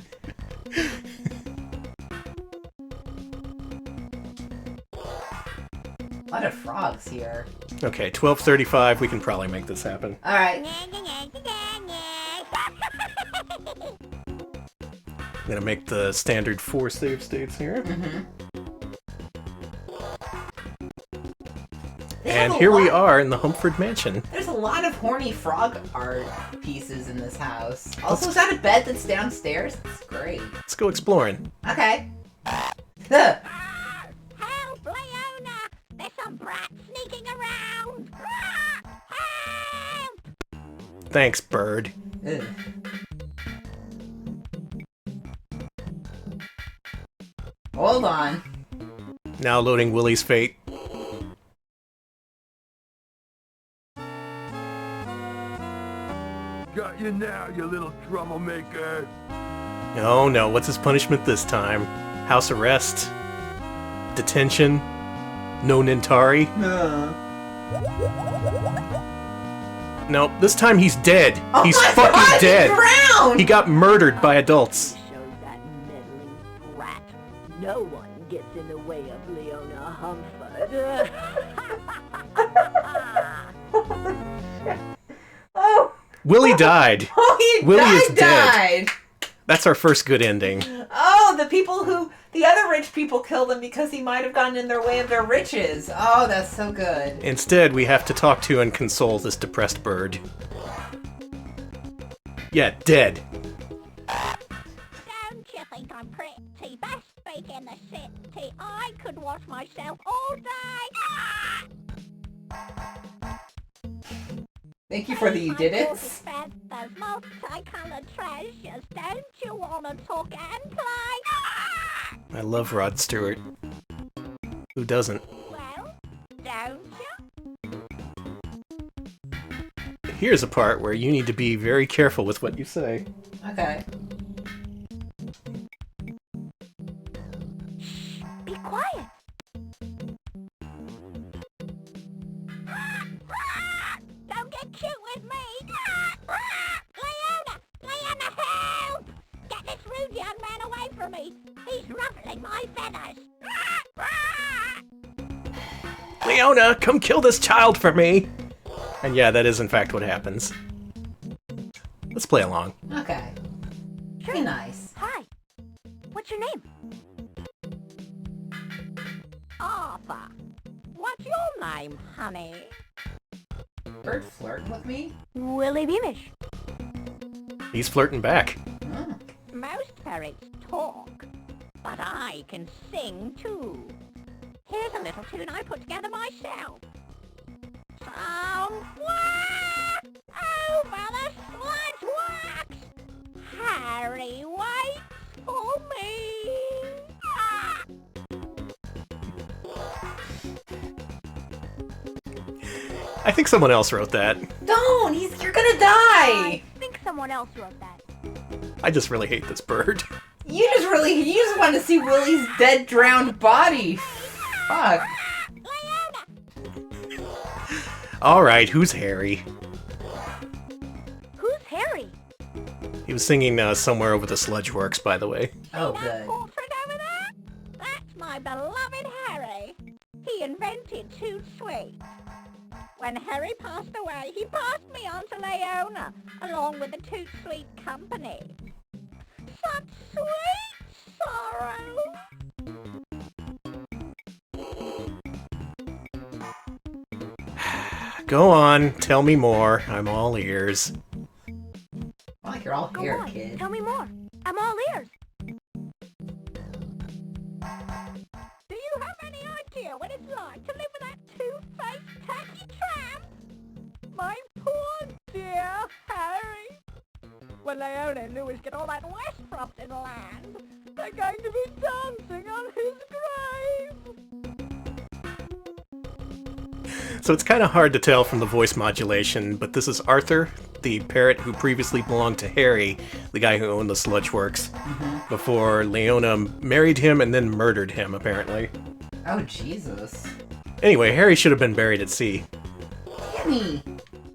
A lot of frogs here. Okay, 12:35, we can probably make this happen. Alright. I'm gonna make the standard 4 save states here. And here we are in the Humford Mansion. There's a lot of horny frog art pieces in this house. Also, is that a bed that's downstairs? That's great. Let's go exploring. Okay. Help, Leona! There's some brat sneaking around! Help! Thanks, bird. Ugh. Hold on. Now loading Willy's fate. Got you now, you little troublemaker. Oh no, what's his punishment this time? House arrest? Detention? No Nintari? Nope, this time he's dead. Oh He's my fucking God, he dead. drowned! He got murdered by adults. Shows that meddling brat. No one gets in the way of Leona Humford. Oh! Willy died. Oh, he Willy is dead. died! That's our first good ending. Oh, the other rich people killed him because he might have gotten in their way of their riches. Oh, that's so good. Instead, we have to talk to and console this depressed bird. Yeah, dead. Don't you think I'm pretty? Best bake in the city. I could wash myself all day. Thank you for the you did it. There's multicolored treasures. Don't you want to talk and play? I love Rod Stewart. Who doesn't? Well, don't you? Here's a part where you need to be very careful with what you say. Okay. Be quiet. Don't get cute with me. Leona, help! Get this rude young man away from me. He's ruffling my feathers. Leona, come kill this child for me! And yeah, that is in fact what happens. Let's play along. Okay. Very nice. Hi. What's your name? Arthur, what's your name, honey? Bird flirting with me? Willy Beamish. He's flirting back. Oh. Most parrots talk, but I can sing too. Here's a little tune I put together myself. Somewhere over the sludge wax, Harry waits for me. Ah! I think someone else wrote that. Don't! You're gonna die! I think someone else wrote that. I just really hate this bird. You just want to see Willy's dead, drowned body. Fuck. Alright, who's Harry? Who's Harry? He was singing Somewhere Over the Sludge Works, by the way. Oh, good. Portrait over there? That's my beloved Harry. He invented Toot Sweet. When Harry passed away, he passed me on to Leona, along with the Toot Sweet Company. that sweet sorrow. Go on, tell me more. I'm all ears. Like you're all Go here, on, kid. tell me more. I'm all ears. Do you have any idea what it's like to live with that two-faced tacky tramp? My poor dear Harry. When Leona and Louis get all that West Frompton land, they're going to be dancing on his grave. So it's kind of hard to tell from the voice modulation, but this is Arthur, the parrot who previously belonged to Harry, the guy who owned the Sludge Works, before Leona married him and then murdered him, apparently. Oh, Jesus. Anyway, Harry should have been buried at sea. Danny!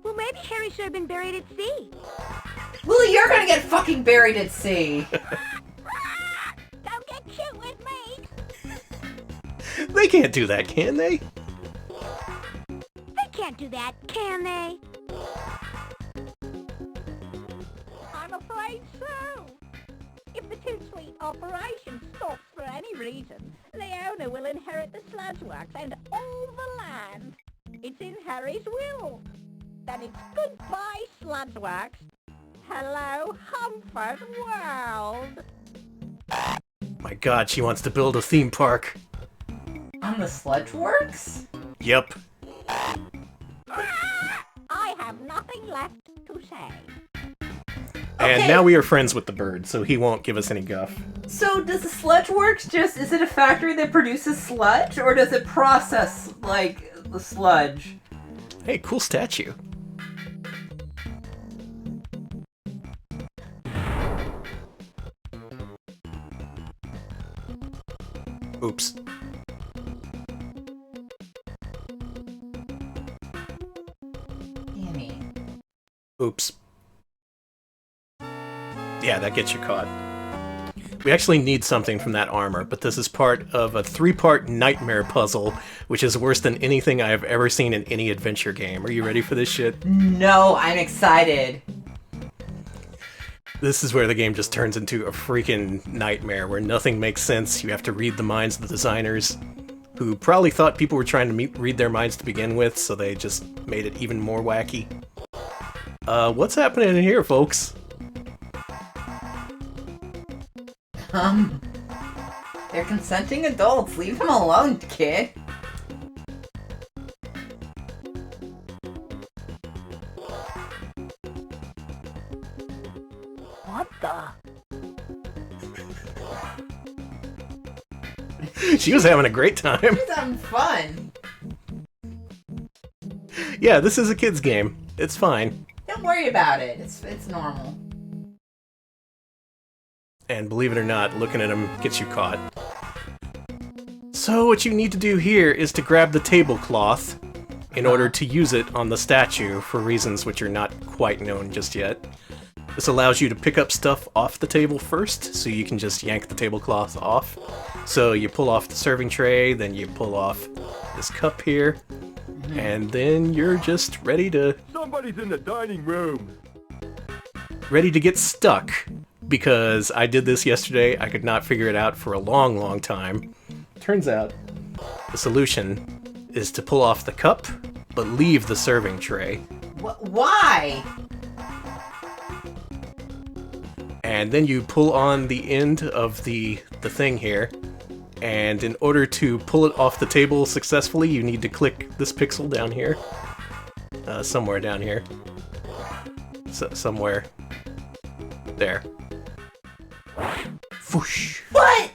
Well, maybe Harry should have been buried at sea. Willy, you're gonna get fucking buried at sea! Don't get cute with me. They can't do that, can they? They can't do that, can they? I'm afraid so. If the Too Sweet operation stops for any reason, Leona will inherit the Sludge Works and all the land. It's in Harry's will. Then it's goodbye, Sludge Works. Hello, Humford World. My god, she wants to build a theme park. On the Sludge Works? Yep. I have nothing left to say. And Okay. now we are friends with the bird, so he won't give us any guff. So does the Sludge Works just, is it a factory that produces sludge, or does it process, like, the sludge? Hey, cool statue. Oops. Danny. Oops. Yeah, that gets you caught. We actually need something from that armor, but this is part of a 3-part nightmare puzzle, which is worse than anything I have ever seen in any adventure game. Are you ready for this shit? No, I'm excited. This is where the game just turns into a freaking nightmare, where nothing makes sense. You have to read the minds of the designers, who probably thought people were trying to read their minds to begin with, so they just made it even more wacky. What's happening in here, folks? They're consenting adults. Leave them alone, kid. What the? She was having a great time. She's having fun. Yeah, this is a kid's game. It's fine. Don't worry about it. It's normal. And believe it or not, looking at him gets you caught. So what you need to do here is to grab the tablecloth in order to use it on the statue for reasons which are not quite known just yet. This allows you to pick up stuff off the table first, so you can just yank the tablecloth off. So you pull off the serving tray, then you pull off this cup here, and then you're just ready to Somebody's in the dining room. get stuck. Because I did this yesterday, I could not figure it out for a long, long time. Turns out, the solution is to pull off the cup, but leave the serving tray. Why? And then you pull on the end of the thing here, and in order to pull it off the table successfully, you need to click this pixel down here. Somewhere down here. Somewhere. There. Whoosh. What?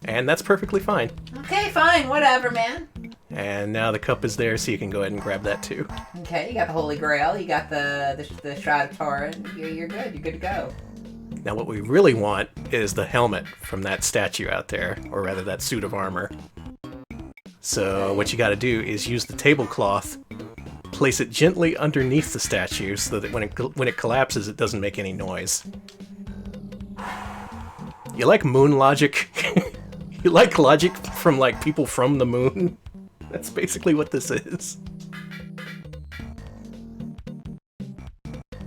And that's perfectly fine. Okay, fine. Whatever, man. And now the cup is there, so you can go ahead and grab that too. Okay, you got the Holy Grail. You got the Shroud of Turin. You're good. You're good to go. Now what we really want is the helmet from that statue out there, or rather that suit of armor. So what you gotta do is use the tablecloth, place it gently underneath the statue so that when it collapses it doesn't make any noise. You like moon logic? You like logic from like people from the moon? That's basically what this is.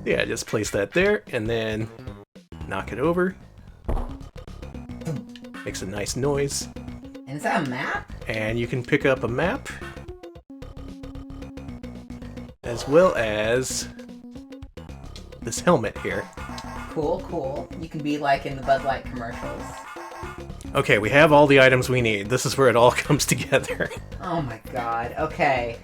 Yeah, just place that there and then knock it over. Makes a nice noise. And is that a map? And you can pick up a map. As well as this helmet here. Cool, cool. You can be like in the Bud Light commercials. Okay, we have all the items we need. This is where it all comes together. Oh my god, okay.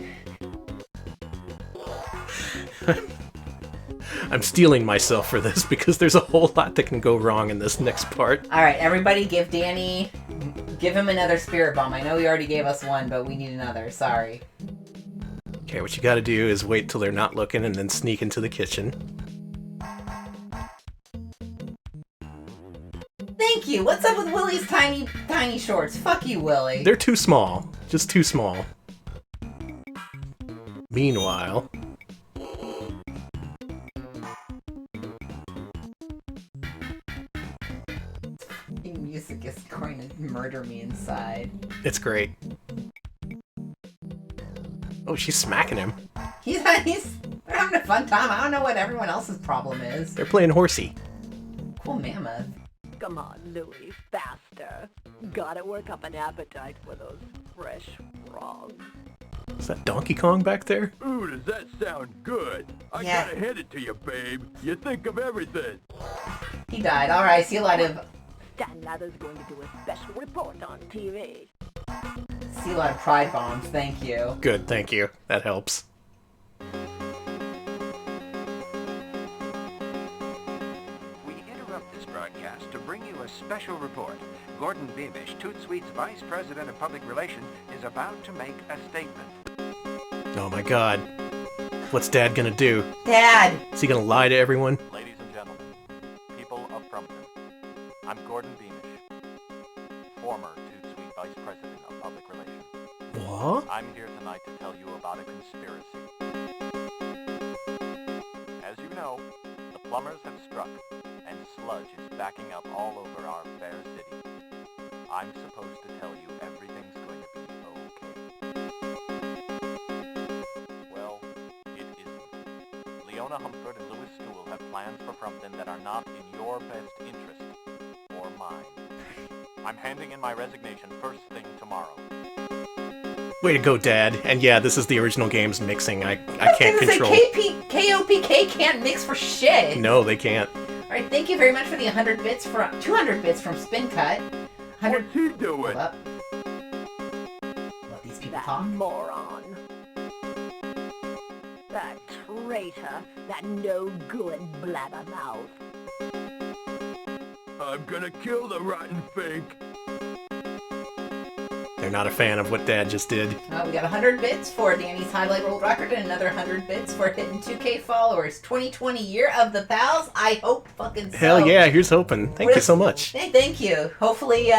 I'm stealing myself for this because there's a whole lot that can go wrong in this next part. Alright, everybody give him another spirit bomb. I know he already gave us one, but we need another. Sorry. Okay, what you gotta do is wait till they're not looking and then sneak into the kitchen. Thank you! What's up with Willy's tiny shorts? Fuck you, Willy. They're too small. Just too small. Meanwhile... Music is going to murder me inside. It's great. Oh, she's smacking him. They're having a fun time. I don't know what everyone else's problem is. They're playing horsey. Cool mammoth. Come on, Louie, faster. Gotta work up an appetite for those fresh frogs. Is that Donkey Kong back there? Ooh, does that sound good? I gotta hand it to you, babe. You think of everything. He died. Alright, see a lot of... Stan Lather's going to do a special report on TV. See a lot of pride bombs, thank you. Good, thank you. That helps. We interrupt this broadcast to bring you a special report. Gordon Beamish, Toot Sweet's Vice President of Public Relations, is about to make a statement. Oh my god. What's Dad gonna do? Dad! Is he gonna lie to everyone? Ladies and gentlemen, people of Frumpton, I'm Gordon Beamish, former Toot Sweet Vice President of Public Relations. What? I'm here tonight to tell you about a conspiracy. As you know, the plumbers have struck, and sludge is backing up all over our fair city. I'm supposed to tell you everything's going to be okay. Well, it isn't. Leona Humford and Louis Stool have plans for Frumpton that are not in your best interest, or mine. I'm handing in my resignation first thing tomorrow. Way to go, Dad. And yeah, this is the original game's mixing. I can't control. KOPK can't mix for shit. No, they can't. Alright, thank you very much for the 200 bits from Spin Cut. 100... What's he doing? Hold up. Let these people That talk. moron. That traitor. That no-good blabbermouth. I'm gonna kill the rotten fink. They're not a fan of what Dad just did. We got 100 bits for Danny's highlight world record and another 100 bits for hitting 2K followers. 2020 year of the pals. I hope fucking so. Hell yeah, here's hoping. Thank you so much. Hey, thank you. Hopefully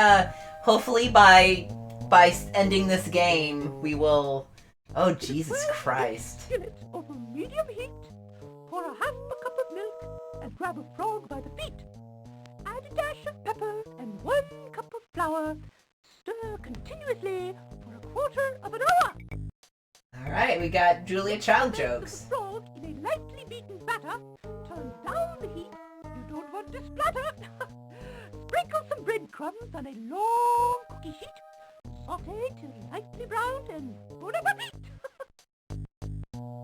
by ending this game, we will... Oh, Jesus Christ. Minutes over medium heat. Pour a half a cup of milk and grab a frog by the feet. Add a dash of pepper and 1 cup of flour. Stir continuously for a quarter of an hour. Alright, we got Julia Child jokes. Put the frog in a lightly beaten batter. Turn down the heat. You don't want to splatter. Sprinkle some breadcrumbs on a long cookie sheet. Saute till lightly browned and bon appetit.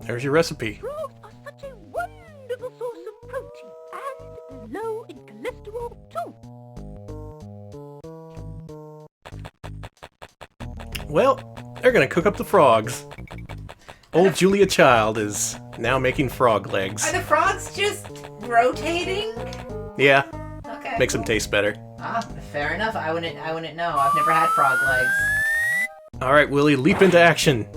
There's your recipe. Frogs are such a wonderful source of protein and low in cholesterol too. Well, they're gonna cook up the frogs. Old Julia Child is now making frog legs. Are the frogs just rotating? Yeah. Okay. Makes them taste better. Ah, fair enough. I wouldn't know. I've never had frog legs. Alright, Willy, leap into action.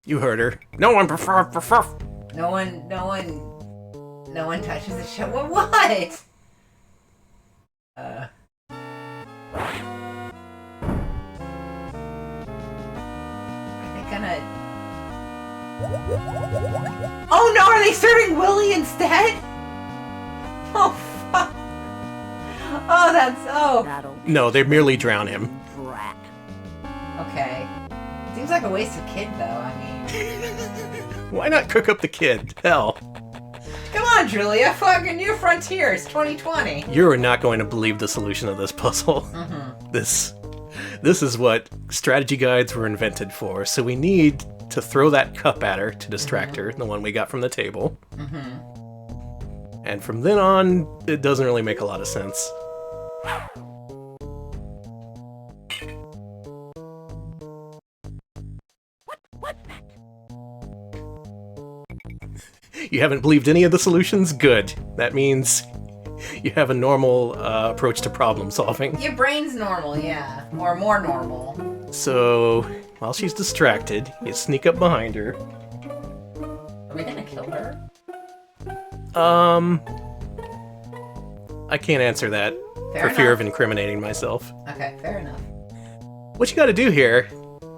You heard her. No one prefer. No one touches the show. What? Oh no, are they serving Willy instead? Oh fuck. Oh, that bad. Oh. No, they merely drown him. Brat. Okay. Seems like a wasted kid, though. I mean... Why not cook up the kid? Hell. Come on, Julia. Fucking New Frontiers 2020. You're not going to believe the solution of this puzzle. Mm-hmm. This is what strategy guides were invented for. So we need to throw that cup at her to distract her, the one we got from the table. Mm-hmm. And from then on, it doesn't really make a lot of sense. What's that? You haven't believed any of the solutions? Good. That means you have a normal approach to problem solving. Your brain's normal, yeah. Or more normal. So, while she's distracted, you sneak up behind her. Are we gonna kill her? I can't answer that Fair for fear of enough. incriminating myself. Okay, fair enough. What you gotta do here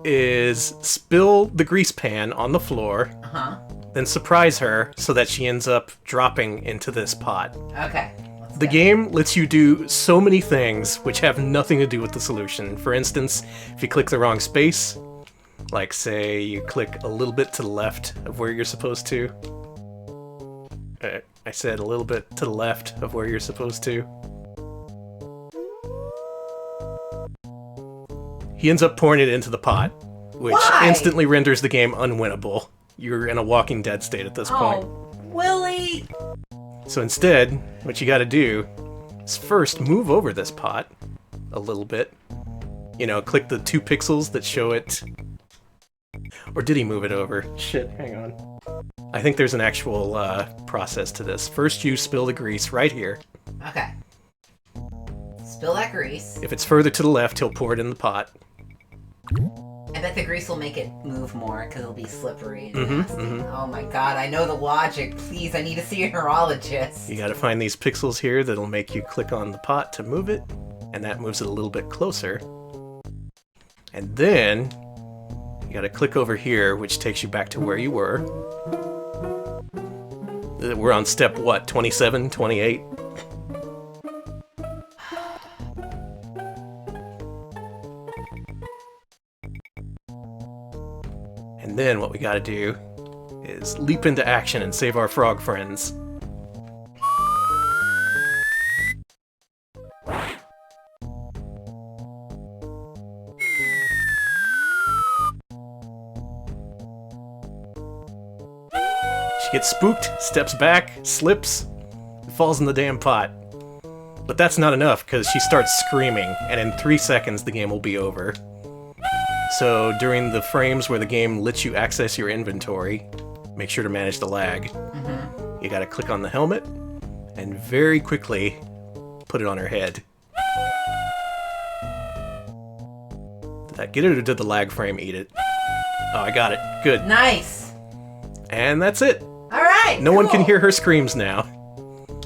is spill the grease pan on the floor, Uh-huh. then surprise her so that she ends up dropping into this pot. Okay. The game lets you do so many things which have nothing to do with the solution. For instance, if you click the wrong space, like say you click a little bit to the left of where you're supposed to. I said a little bit to the left of where you're supposed to. He ends up pouring it into the pot, which Why? instantly renders the game unwinnable. You're in a Walking Dead state at this point. Willy! So instead, what you gotta do is first move over this pot a little bit. You know, click the 2 pixels that show it. Or did he move it over? Shit, hang on. I think there's an actual process to this. First you spill the grease right here. Okay. Spill that grease. If it's further to the left, he'll pour it in the pot. I bet the grease will make it move more because it'll be slippery and Mhm, nasty. mhm. Oh my god, I know the logic. Please, I need to see a neurologist. You gotta find these pixels here that'll make you click on the pot to move it, and that moves it a little bit closer. And then you gotta click over here, which takes you back to where you were. We're on step, what, 27, 28? And then what we gotta do is leap into action and save our frog friends. She gets spooked, steps back, slips, and falls in the damn pot. But that's not enough, because she starts screaming, and in 3 seconds the game will be over. So during the frames where the game lets you access your inventory, make sure to manage the lag. You gotta click on the helmet, and very quickly put it on her head. Did that get it, or did the lag frame eat it? Oh, I got it. Good. Nice! And that's it. Alright! No one can hear her screams now.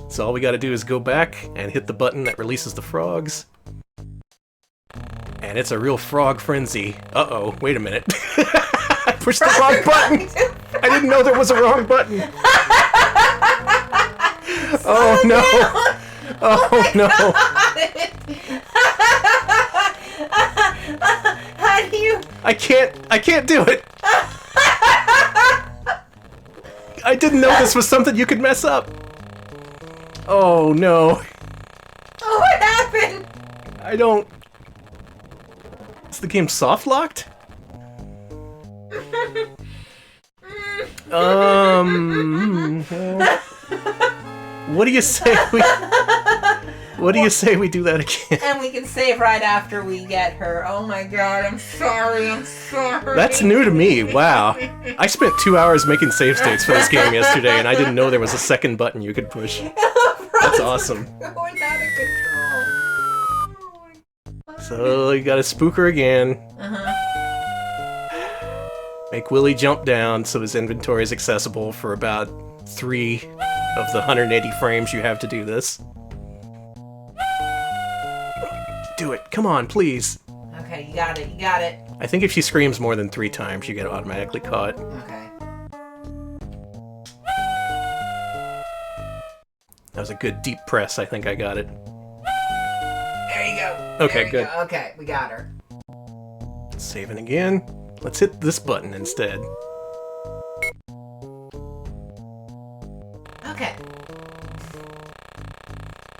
So all we gotta do is go back and hit the button that releases the frogs. And it's a real frog frenzy. Uh-oh, wait a minute. I pushed the wrong button! I didn't know there was a wrong button! Oh no! Oh no! How do you... I can't do it! I didn't know this was something you could mess up! Oh no. Oh, what happened? I don't... Is the game soft-locked? What do you say we... What do you say we do that again? And we can save right after we get her. Oh my god, I'm sorry, I'm sorry. That's new to me, wow. I spent 2 hours making save states for this game yesterday, and I didn't know there was a second button you could push. That's awesome. Going out of control. So, you gotta spook her again. Make Willy jump down so his inventory is accessible for about 3 of the 180 frames you have to do this. Do it. Come on, please. Okay, you got it, you got it. I think if she screams more than 3 times, you get automatically caught. Okay. That was a good deep press. I think I got it. Okay, good. Go. Okay, we got her. Saving again. Let's hit this button instead. Okay.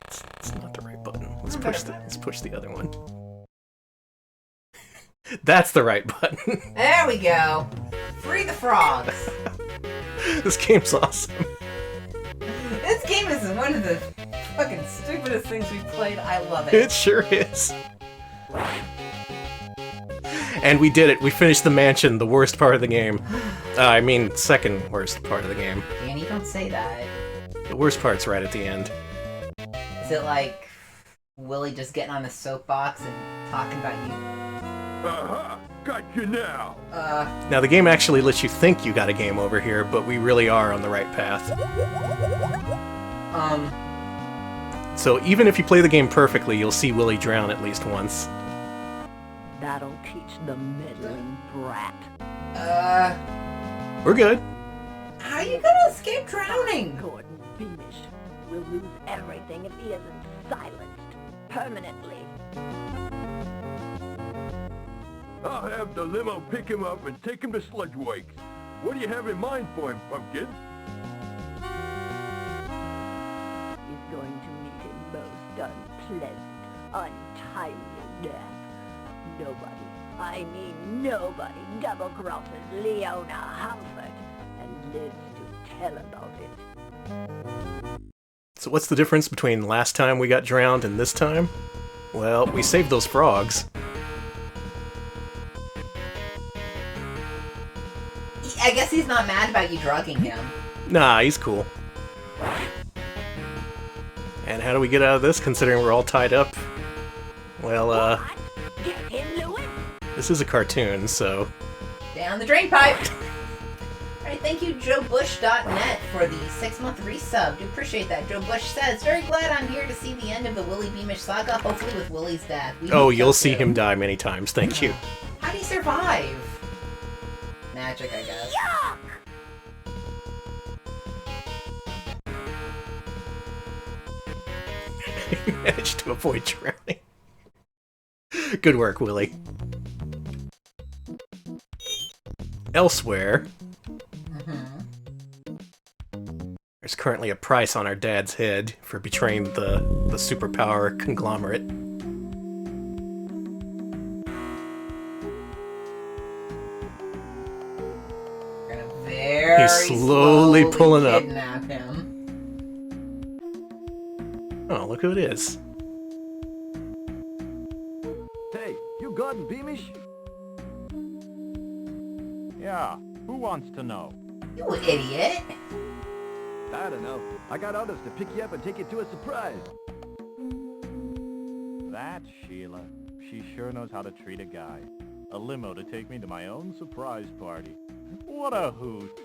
It's not the right button. Let's push the other one. That's the right button. There we go. Free the frogs. This game's awesome. This game is one of the fucking stupidest things we've played. I love it. It sure is. And we did it. We finished the mansion, the worst part of the game. I mean, second worst part of the game. Danny, don't say that. The worst part's right at the end. Is it like Willy just getting on the soapbox and talking about you? Uh-huh. Got you now. Now, the game actually lets you think you got a game over here, but we really are on the right path. So even if you play the game perfectly, you'll see Willy drown at least once. That'll teach the meddling brat. We're good. How are you gonna escape drowning? Gordon Beamish will lose everything if he isn't silenced permanently. I'll have the limo pick him up and take him to Sludge Wakes. What do you have in mind for him, Pumpkin? He's going to meet a most unpleasant, untimely death. Nobody, I mean nobody, double-crosses Leona Humford and lives to tell about it. So what's the difference between last time we got drowned and this time? Well, we saved those frogs. I guess he's not mad about you drugging him. Nah, he's cool. And how do we get out of this, considering we're all tied up? Well, Get him, Louis! this is a cartoon, so... Down the drain pipe! Alright, thank you, JoeBush.net, for the 6-month resub. Do appreciate that. Joe Bush says, very glad I'm here to see the end of the Willy Beamish saga, hopefully with Willy's dad. Oh, you'll see him die many times, thank you. How do you survive? Magic, I guess. Yuck! You managed to avoid drowning. Good work, Willy. Elsewhere, there's currently a price on our dad's head for betraying the superpower conglomerate. Very slowly pulling up. kidnap him. Oh, look who it is. Hey, you Gordon Beamish? Yeah, who wants to know? You idiot. I don't know. I got orders to pick you up and take you to a surprise. That Sheila. She sure knows how to treat a guy. A limo to take me to my own surprise party. What a hoot.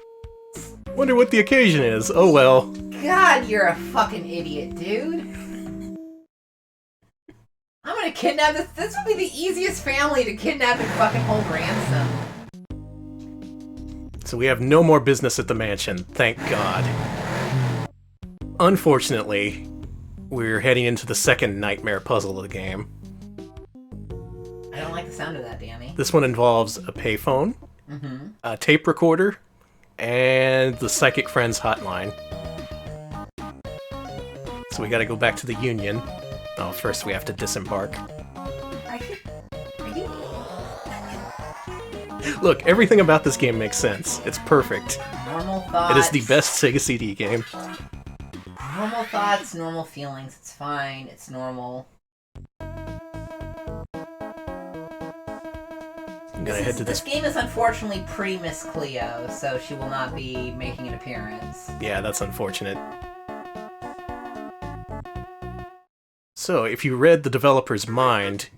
Wonder what the occasion is. Oh well. God, you're a fucking idiot, dude. I'm gonna kidnap this. This would be the easiest family to kidnap and fucking hold ransom. So we have no more business at the mansion, thank God. Unfortunately, we're heading into the second nightmare puzzle of the game. I don't like the sound of that, Danny. This one involves a payphone, a tape recorder, and the Psychic Friends hotline. So we gotta go back to the Union. Oh, first we have to disembark. Look, everything about this game makes sense. It's perfect. Normal thoughts. It is the best Sega CD game. Normal thoughts, normal feelings. It's fine. It's normal. I'm gonna head to This game is unfortunately pre-Miss Cleo, so she will not be making an appearance. Yeah, that's unfortunate. So, if you read the developer's mind,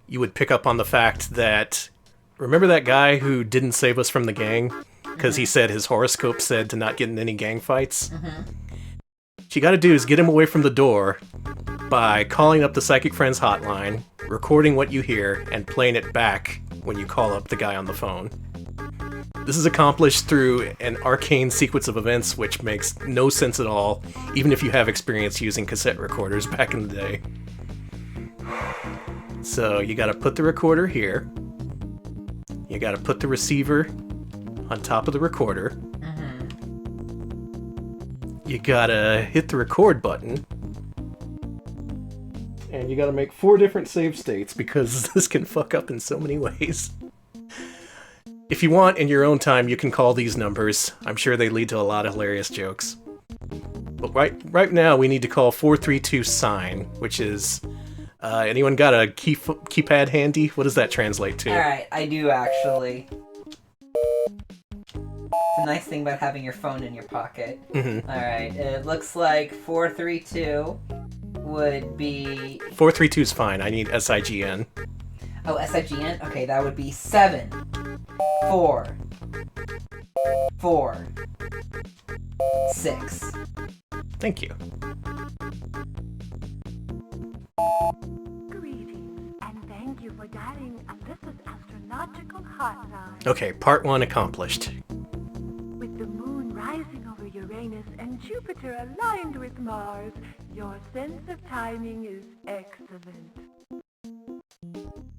you would pick up on the fact that... Remember that guy who didn't save us from the gang? Because he said his horoscope said to not get in any gang fights? What you gotta do is get him away from the door by calling up the Psychic Friends hotline, recording what you hear, and playing it back when you call up the guy on the phone. This is accomplished through an arcane sequence of events which makes no sense at all, even if you have experience using cassette recorders back in the day. So you gotta put the recorder here. You gotta put the receiver on top of the recorder. You gotta hit the record button. And you gotta make 4 different save states because this can fuck up in so many ways. If you want, in your own time, you can call these numbers. I'm sure they lead to a lot of hilarious jokes. But right now, we need to call 432 sign, which is... anyone got a keypad handy? What does that translate to? Alright, I do actually. It's a nice thing about having your phone in your pocket. Alright, it looks like 432 would be... 432 is fine. I need SIGN. Oh, SIGN? Okay, that would be 7, 4, 4, 6. Thank you. Greetings, and thank you for dialing Alyssa's astrological hotline. Okay, part 1 accomplished. With the moon rising over Uranus and Jupiter aligned with Mars, your sense of timing is excellent.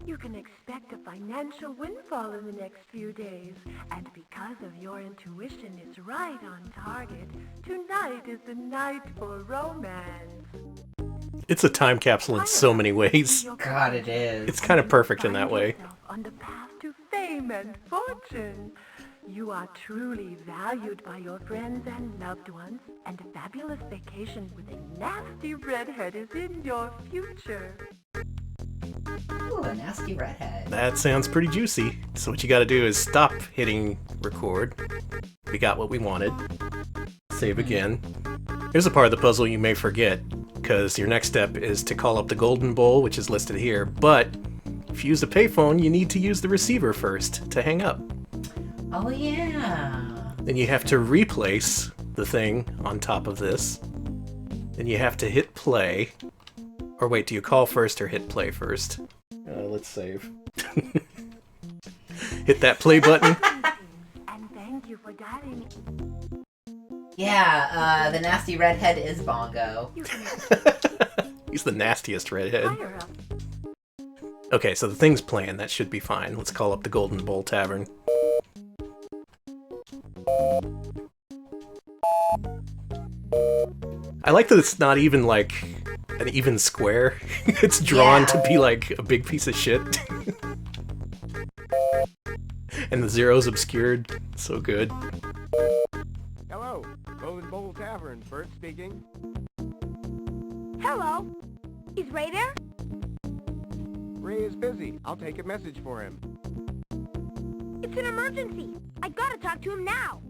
You can expect a financial windfall in the next few days, and because of your intuition is right on target, tonight is the night for romance. It's a time capsule in so many ways. God, it is. It's kind of perfect in that way. On the path to fame and fortune. You are truly valued by your friends and loved ones, and a fabulous vacation with a nasty redhead is in your future. Ooh, a nasty redhead. That sounds pretty juicy. So what you gotta do is stop hitting record. We got what we wanted. Save again. Here's a part of the puzzle you may forget, because your next step is to call up the golden bowl, which is listed here, but if you use the payphone, you need to use the receiver first to hang up. Oh, yeah. Then you have to replace the thing on top of this. Then you have to hit play. Or wait, do you call first or hit play first? Let's save. Hit that play button. And thank you for dialing. Yeah, the nasty redhead is Bongo. He's the nastiest redhead. Okay, so the thing's playing. That should be fine. Let's call up the Golden Bowl Tavern. I like that it's not even like an even square. It's drawn to be like a big piece of shit. And the zero's obscured. So good. Hello, Golden Bowl Tavern. Bert speaking. Hello. Is Ray there? Ray is busy. I'll take a message for him. It's an emergency. I gotta talk to him now.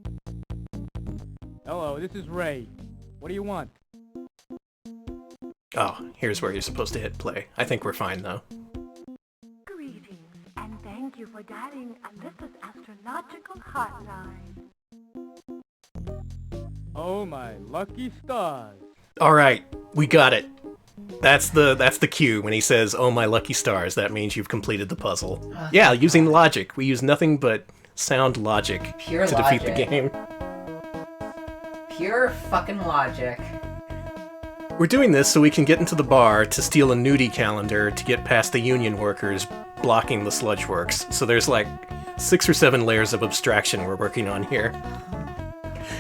Hello, this is Ray. What do you want? Oh, here's where you're supposed to hit play. I think we're fine, though. Greetings, and thank you for dialing Alyssa's astrological hotline. Oh, my lucky stars. Alright, we got it. That's the cue when he says, "Oh my lucky stars." That means you've completed the puzzle. Yeah, using logic. We use nothing but sound logic Pure to logic. defeat the game. Pure fucking logic. We're doing this so we can get into the bar to steal a nudie calendar to get past the union workers blocking the sludge works. So there's like 6 or 7 layers of abstraction we're working on here.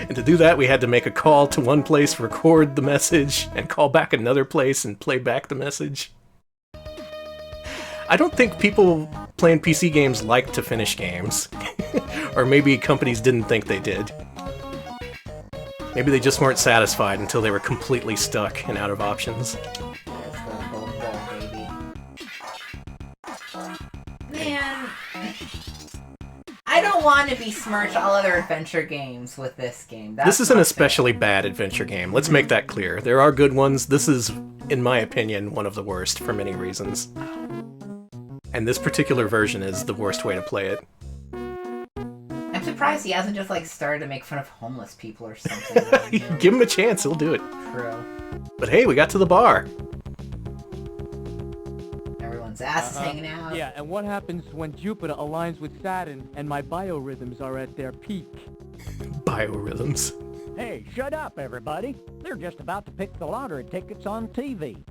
And to do that, we had to make a call to one place, record the message, and call back another place and play back the message. I don't think people playing PC games like to finish games. Or maybe companies didn't think they did. Maybe they just weren't satisfied until they were completely stuck and out of options. Man, I don't want to besmirch all other adventure games with this game. This is an especially bad adventure game. Let's make that clear. There are good ones. This is, in my opinion, one of the worst for many reasons. And this particular version is the worst way to play it. I'm surprised he hasn't just like started to make fun of homeless people or something. Give him a chance, he'll do it. True. But hey, we got to the bar. Everyone's ass is hanging out. Yeah, and what happens when Jupiter aligns with Saturn and my biorhythms are at their peak? Biorhythms. Hey, shut up, everybody. They're just about to pick the lottery tickets on TV.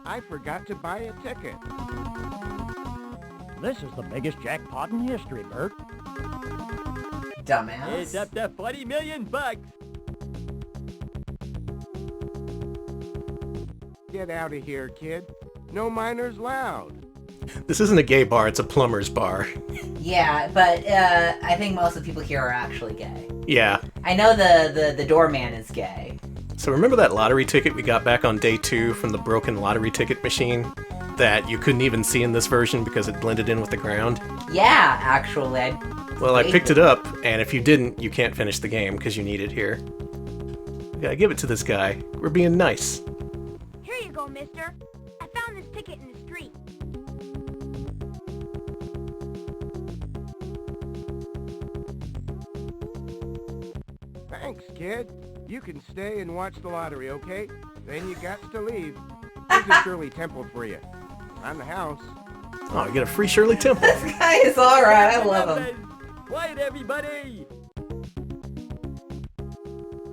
I forgot to buy a ticket. This is the biggest jackpot in history, Bert. Dumbass. It's up to $40 million. Get out of here, kid. No minors allowed. This isn't a gay bar, it's a plumber's bar. Yeah, but I think most of the people here are actually gay. Yeah. I know the doorman is gay. So remember that lottery ticket we got back on day 2 from the broken lottery ticket machine? That you couldn't even see in this version because it blended in with the ground? Yeah, actually. I picked it up, and if you didn't, you can't finish the game because you need it here. We gotta give it to this guy. We're being nice. Here you go, mister. I found this ticket in the street. Thanks, kid. You can stay and watch the lottery, okay? Then you got to leave. Here's a Shirley Temple for you. On the house. Oh, you get a free Shirley Temple. This guy is alright, I love him. Quiet, everybody!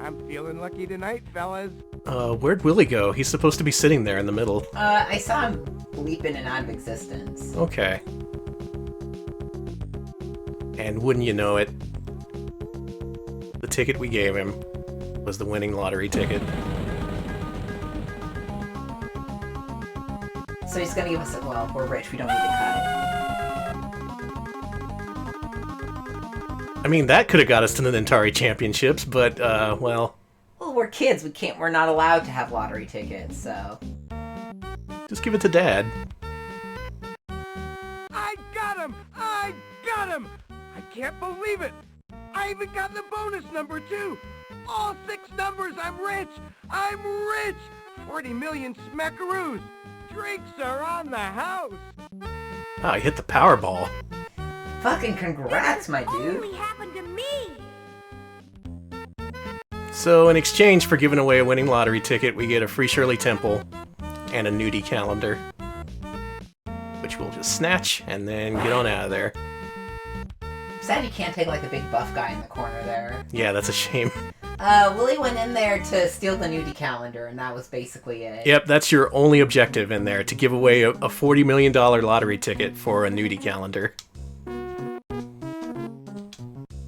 I'm feeling lucky tonight, fellas. Where'd Willy go? He's supposed to be sitting there in the middle. I saw him bleep in and out of existence. Okay. And wouldn't you know it, the ticket we gave him was the winning lottery ticket. So he's gonna give us well, we're rich, we don't need to cut. I mean, that could have got us to the Atari Championships, but, well... Well, we're kids, we're not allowed to have lottery tickets, so... Just give it to Dad. I got him! I got him! I can't believe it! I even got the bonus number, too! All 6 numbers! I'm rich! I'm rich! 40 million smackaroos! Drinks are on the house! Oh, I hit the Powerball. Fucking congrats, my dude! Only happened to me! So, in exchange for giving away a winning lottery ticket, we get a free Shirley Temple and a nudie calendar. Which we'll just snatch and then get on out of there. Sad you can't take like the big buff guy in the corner there. Yeah, that's a shame. Willy went in there to steal the nudie calendar, and that was basically it. Yep, that's your only objective in there, to give away a $40 million lottery ticket for a nudie calendar.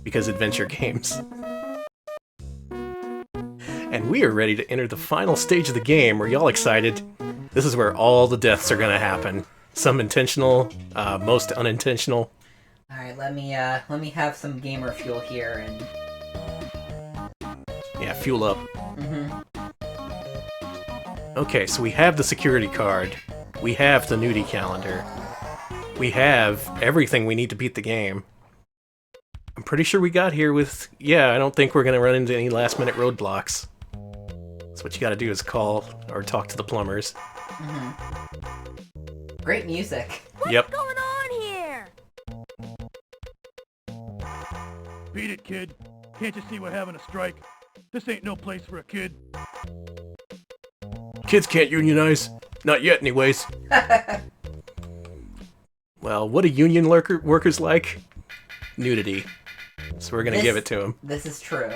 Because adventure games. And we are ready to enter the final stage of the game. Are y'all excited? This is where all the deaths are gonna happen. Some intentional, most unintentional. Alright, let me have some gamer fuel here and... Yeah, fuel up. Mm-hmm. Okay, so we have the security card. We have the nudie calendar. We have everything we need to beat the game. I'm pretty sure we got here with... Yeah, I don't think we're gonna run into any last-minute roadblocks. So what you gotta do is call or talk to the plumbers. Mm-hmm. Great music. Yep. What's going on here? Beat it, kid. Can't you see we're having a strike? This ain't no place for a kid. Kids can't unionize. Not yet, anyways. Well, what do union workers like? Nudity. So we're gonna give it to them. This is true.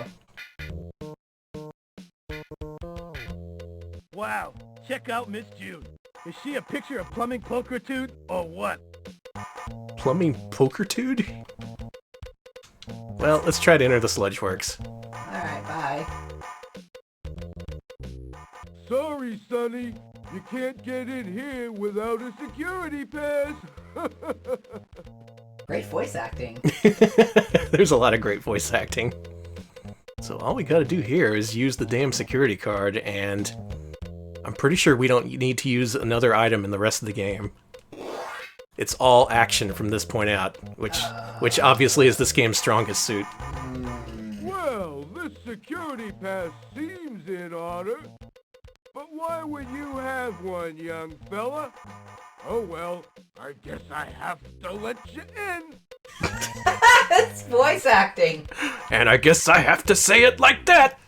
Wow, check out Miss June. Is she a picture of plumbing pulchritude or what? Plumbing pokertude? Well, let's try to enter the Sludgeworks. Alright, bye. Sorry, Sonny. You can't get in here without a security pass. Great voice acting. There's a lot of great voice acting. So all we gotta do here is use the damn security card, and I'm pretty sure we don't need to use another item in the rest of the game. It's all action from this point out, which obviously is this game's strongest suit. Well, this security pass seems in order. But why would you have one, young fella? Oh well, I guess I have to let you in. It's voice acting. And I guess I have to say it like that!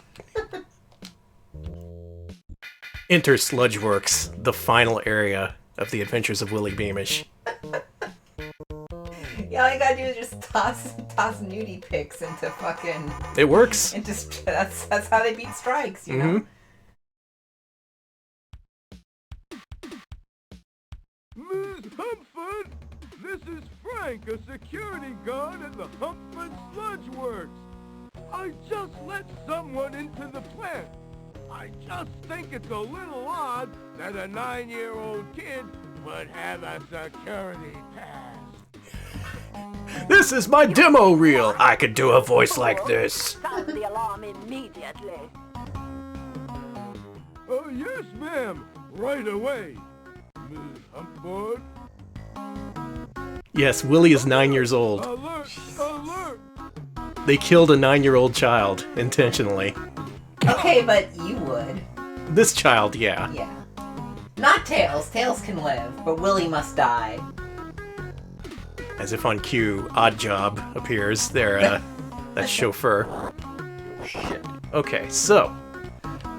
Enter Sludgeworks, the final area of the Adventures of Willy Beamish. Yeah, all you gotta do is just toss nudie pics into fucking... It works. That's how they beat strikes, you know? Frank, a security guard at the Humpford Sludge Works. I just let someone into the plant. I just think it's a little odd that a 9-year-old kid would have a security pass. This is my demo reel. I could do a voice like this. Sound the alarm immediately. Oh, yes, ma'am. Right away. Ms. Humpford. Yes, Willy is 9 years old. Alert! Alert! They killed a 9-year-old child intentionally. Okay, but you would. This child, yeah. Yeah. Not Tails. Tails can live, but Willy must die. As if on cue, Odd Job appears. There, that chauffeur. Shit. Okay, so.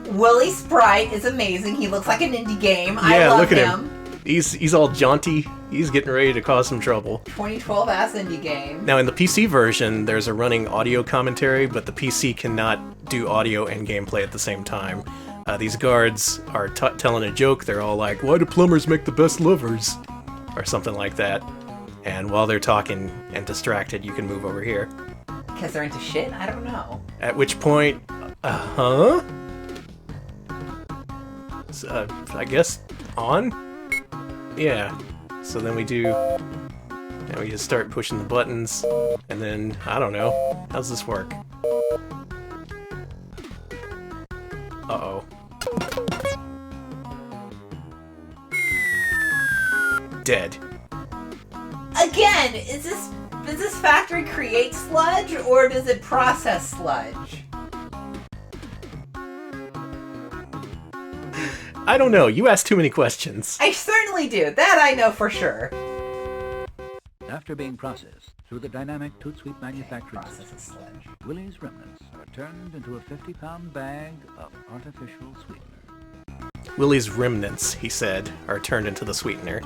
Willy Sprite is amazing. He looks like an indie game. I Yeah, love look at him. He's all jaunty. He's getting ready to cause some trouble. 2012 ass indie game. Now, in the PC version, there's a running audio commentary, but the PC cannot do audio and gameplay at the same time. These guards are telling a joke. They're all like, "Why do plumbers make the best lovers?" Or something like that. And while they're talking and distracted, you can move over here. Because they're into shit? I don't know. At which point, huh? So, I guess on? Yeah. So then we just start pushing the buttons, and then, I don't know. How's this work? Uh-oh. Dead. Again, does this factory create sludge, or does it process sludge? I don't know. You asked too many questions. I certainly do. That I know for sure. After being processed through the dynamic Toot Sweet manufacturing system, Willy's remnants are turned into a 50-pound bag of artificial sweetener. Willy's remnants, he said, are turned into the sweetener.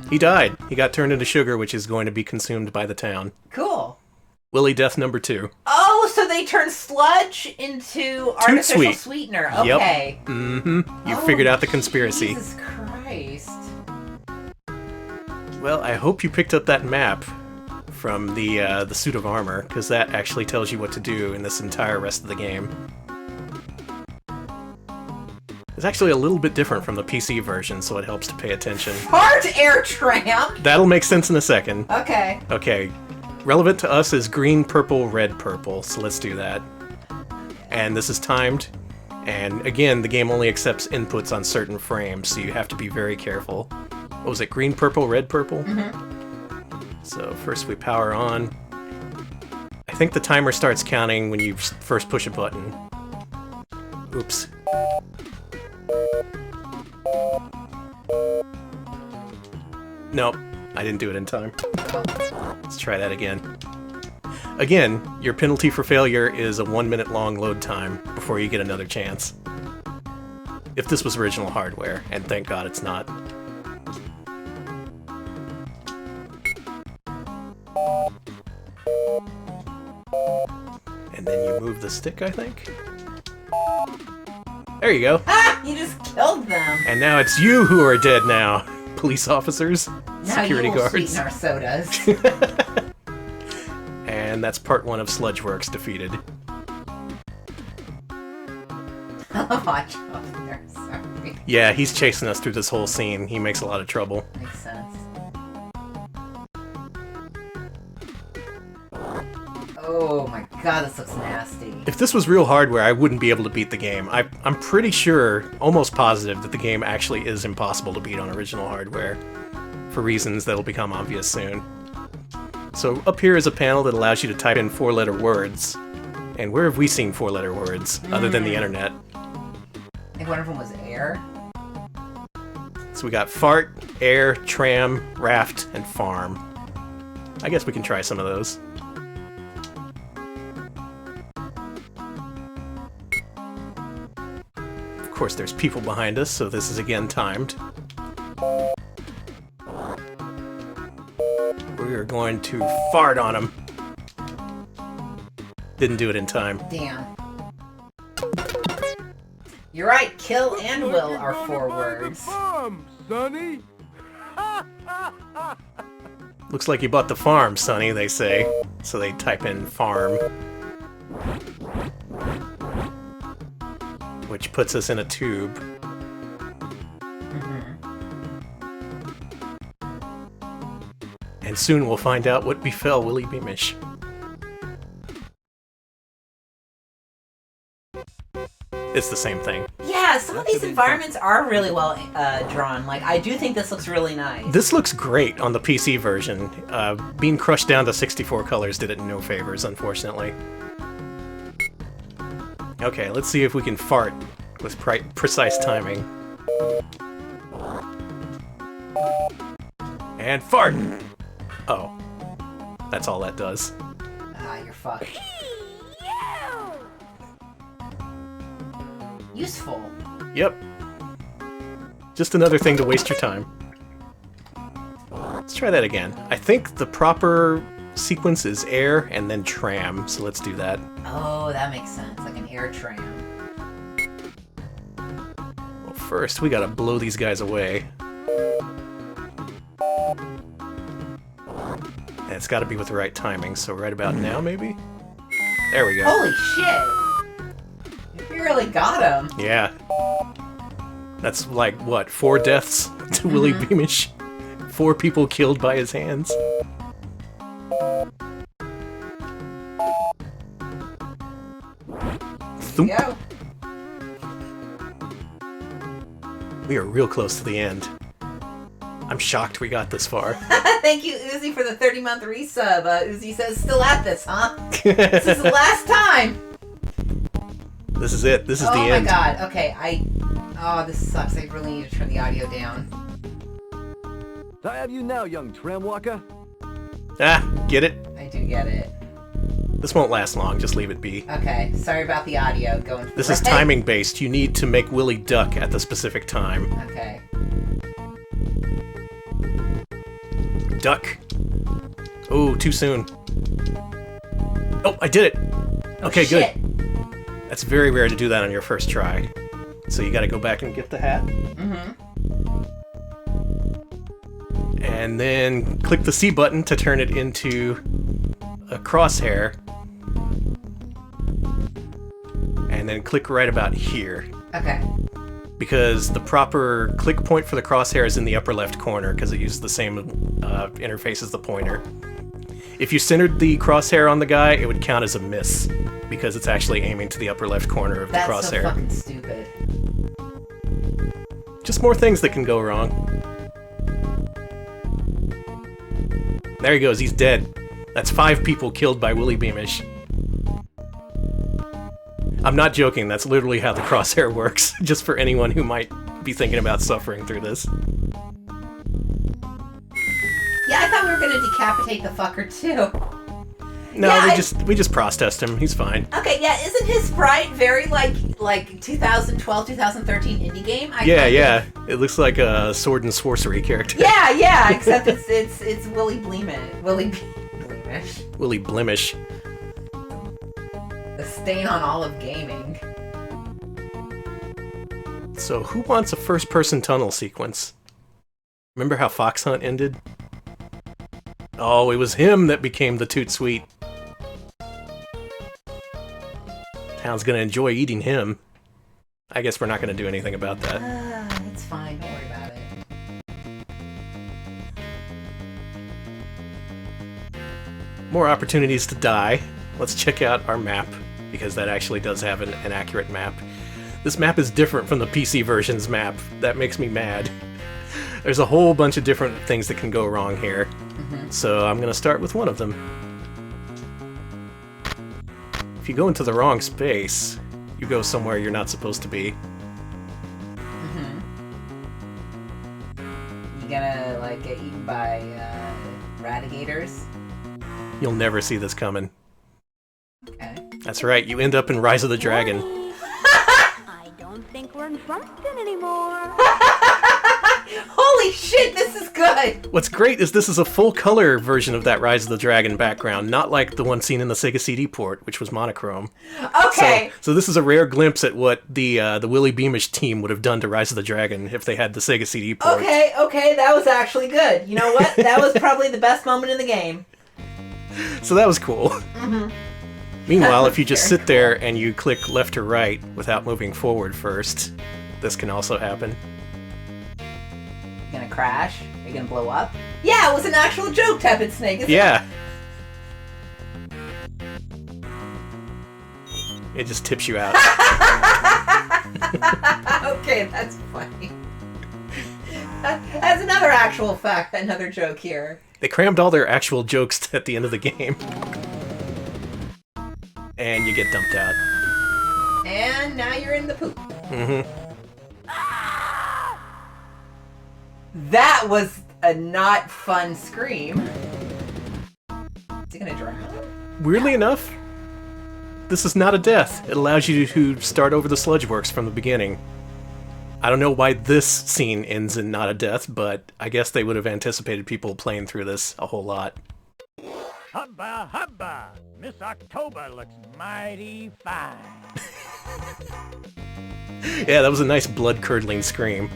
He died. He got turned into sugar, which is going to be consumed by the town. Cool. Willy death number 2. Oh, so they turn sludge into artificial sweetener. Okay. Yep. Mm-hmm. You figured out the conspiracy. Jesus Christ. Well, I hope you picked up that map from the suit of armor, because that actually tells you what to do in this entire rest of the game. It's actually a little bit different from the PC version, so it helps to pay attention. Fart air tramp! That'll make sense in a second. Okay. Okay. Relevant to us is green, purple, red, purple, so let's do that. And this is timed. And again, the game only accepts inputs on certain frames, so you have to be very careful. What was it? Green, purple, red, purple? Mm-hmm. So first we power on. I think the timer starts counting when you first push a button. Oops. Nope, I didn't do it in time. Let's try that again. Again, your penalty for failure is a 1-minute long load time before you get another chance. If this was original hardware, and thank God it's not. And then you move the stick, I think? There you go. Ah! You just killed them. And now it's you who are dead now. Police officers, now security you will guards. sweeten our sodas. And that's part 1 of Sludgeworks defeated. Watch out there, sorry. Yeah, he's chasing us through this whole scene. He makes a lot of trouble. Makes sense. Oh my god, this looks nasty. If this was real hardware, I wouldn't be able to beat the game. I'm pretty sure, almost positive, that the game actually is impossible to beat on original hardware, for reasons that'll become obvious soon. So up here is a panel that allows you to type in 4-letter words. And where have we seen 4-letter words, other than the internet? I think one of them was air. So we got fart, air, tram, raft, and farm. I guess we can try some of those. Of course, there's people behind us, so this is again timed. We are going to fart on him. Didn't do it in time. Damn. You're right, kill and will are 4 words. Sonny. Looks like you bought the farm, Sonny, they say. So they type in farm. Which puts us in a tube. And soon we'll find out what befell Willy Beamish. It's the same thing. Yeah, some of these environments are really well drawn. Like, I do think this looks really nice. This looks great on the PC version. Being crushed down to 64 colors did it no favors, unfortunately. Okay, let's see if we can fart with precise timing. And fart! Oh. That's all that does. Ah, you're fucked. Useful. Yep. Just another thing to waste your time. Let's try that again. I think the proper sequence is air and then tram, so let's do that. Oh, that makes sense. Like an air tram. Well, first, we gotta blow these guys away. And it's gotta be with the right timing, so right about now, maybe? There we go. Holy shit! You really got him. Yeah. That's like, what, 4 deaths to Willy Beamish? 4 people killed by his hands. Thump. Go. We are real close to the end. I'm shocked we got this far. Thank you, Uzi, for the 30-month resub. Uzi says, still at this, huh? This is the last time! This is it. This is the end. Oh my god. Okay, Oh, this sucks. I really need to turn the audio down. I have you now, young tram walker. Ah, get it? I do get it. This won't last long. Just leave it be. Okay, sorry about the audio. Going. This is timing based. You need to make Willy duck at the specific time. Okay. Duck. Oh, too soon. Oh, I did it. Okay, good. That's very rare to do that on your first try. So you gotta go back and get the hat. And then click the C button to turn it into a crosshair. And then click right about here. Okay. Because the proper click point for the crosshair is in the upper left corner, because it uses the same interface as the pointer. If you centered the crosshair on the guy, it would count as a miss, because it's actually aiming to the upper left corner of the crosshair. That's so fucking stupid. Just more things that can go wrong. There he goes, he's dead. That's 5 people killed by Willy Beamish. I'm not joking, that's literally how the crosshair works, just for anyone who might be thinking about suffering through this. Yeah, I thought we were gonna decapitate the fucker too. No, yeah, we just processed him, he's fine. Okay, yeah, isn't his sprite very like 2012, 2013 indie game? Yeah, it looks like a sword and sorcery character. Yeah, except it's Willy Beamish. Willy Beamish. Willy Blemish. The stain on all of gaming. So, who wants a first-person tunnel sequence? Remember how Fox Hunt ended? Oh, it was him that became the Toot Sweet. Town's gonna enjoy eating him. I guess we're not gonna do anything about that. It's fine, don't worry about it. More opportunities to die. Let's check out our map, because that actually does have an accurate map. This map is different from the PC version's map. That makes me mad. There's a whole bunch of different things that can go wrong here. So I'm gonna start with one of them. If you go into the wrong space, you go somewhere you're not supposed to be. You gonna like get eaten by radigators? You'll never see this coming. Okay. That's right, you end up in Rise of the Dragon. I don't think we're in Frumpton anymore. Holy shit, this is good! What's great is this is a full-color version of that Rise of the Dragon background, not like the one seen in the Sega CD port, which was monochrome. Okay. So this is a rare glimpse at what the Willy Beamish team would have done to Rise of the Dragon if they had the Sega CD port. Okay, that was actually good. You know what? That was probably the best moment in the game. So that was cool. Mm-hmm. Meanwhile, if you just sit there and you click left or right without moving forward first, this can also happen. You gonna crash? Are you gonna blow up? Yeah, it was an actual joke, Tepid Snake. Yeah. It just tips you out. Okay, that's funny. That's another actual fact, another joke here. They crammed all their actual jokes at the end of the game. And you get dumped out. And now you're in the poop. Mm-hmm. That was a not fun scream. Is he gonna drown? Weirdly enough, this is not a death. It allows you to start over the sludge works from the beginning. I don't know why this scene ends in not a death, but I guess they would have anticipated people playing through this a whole lot. Hubba, hubba! Miss October looks mighty fine. Yeah, that was a nice blood-curdling scream.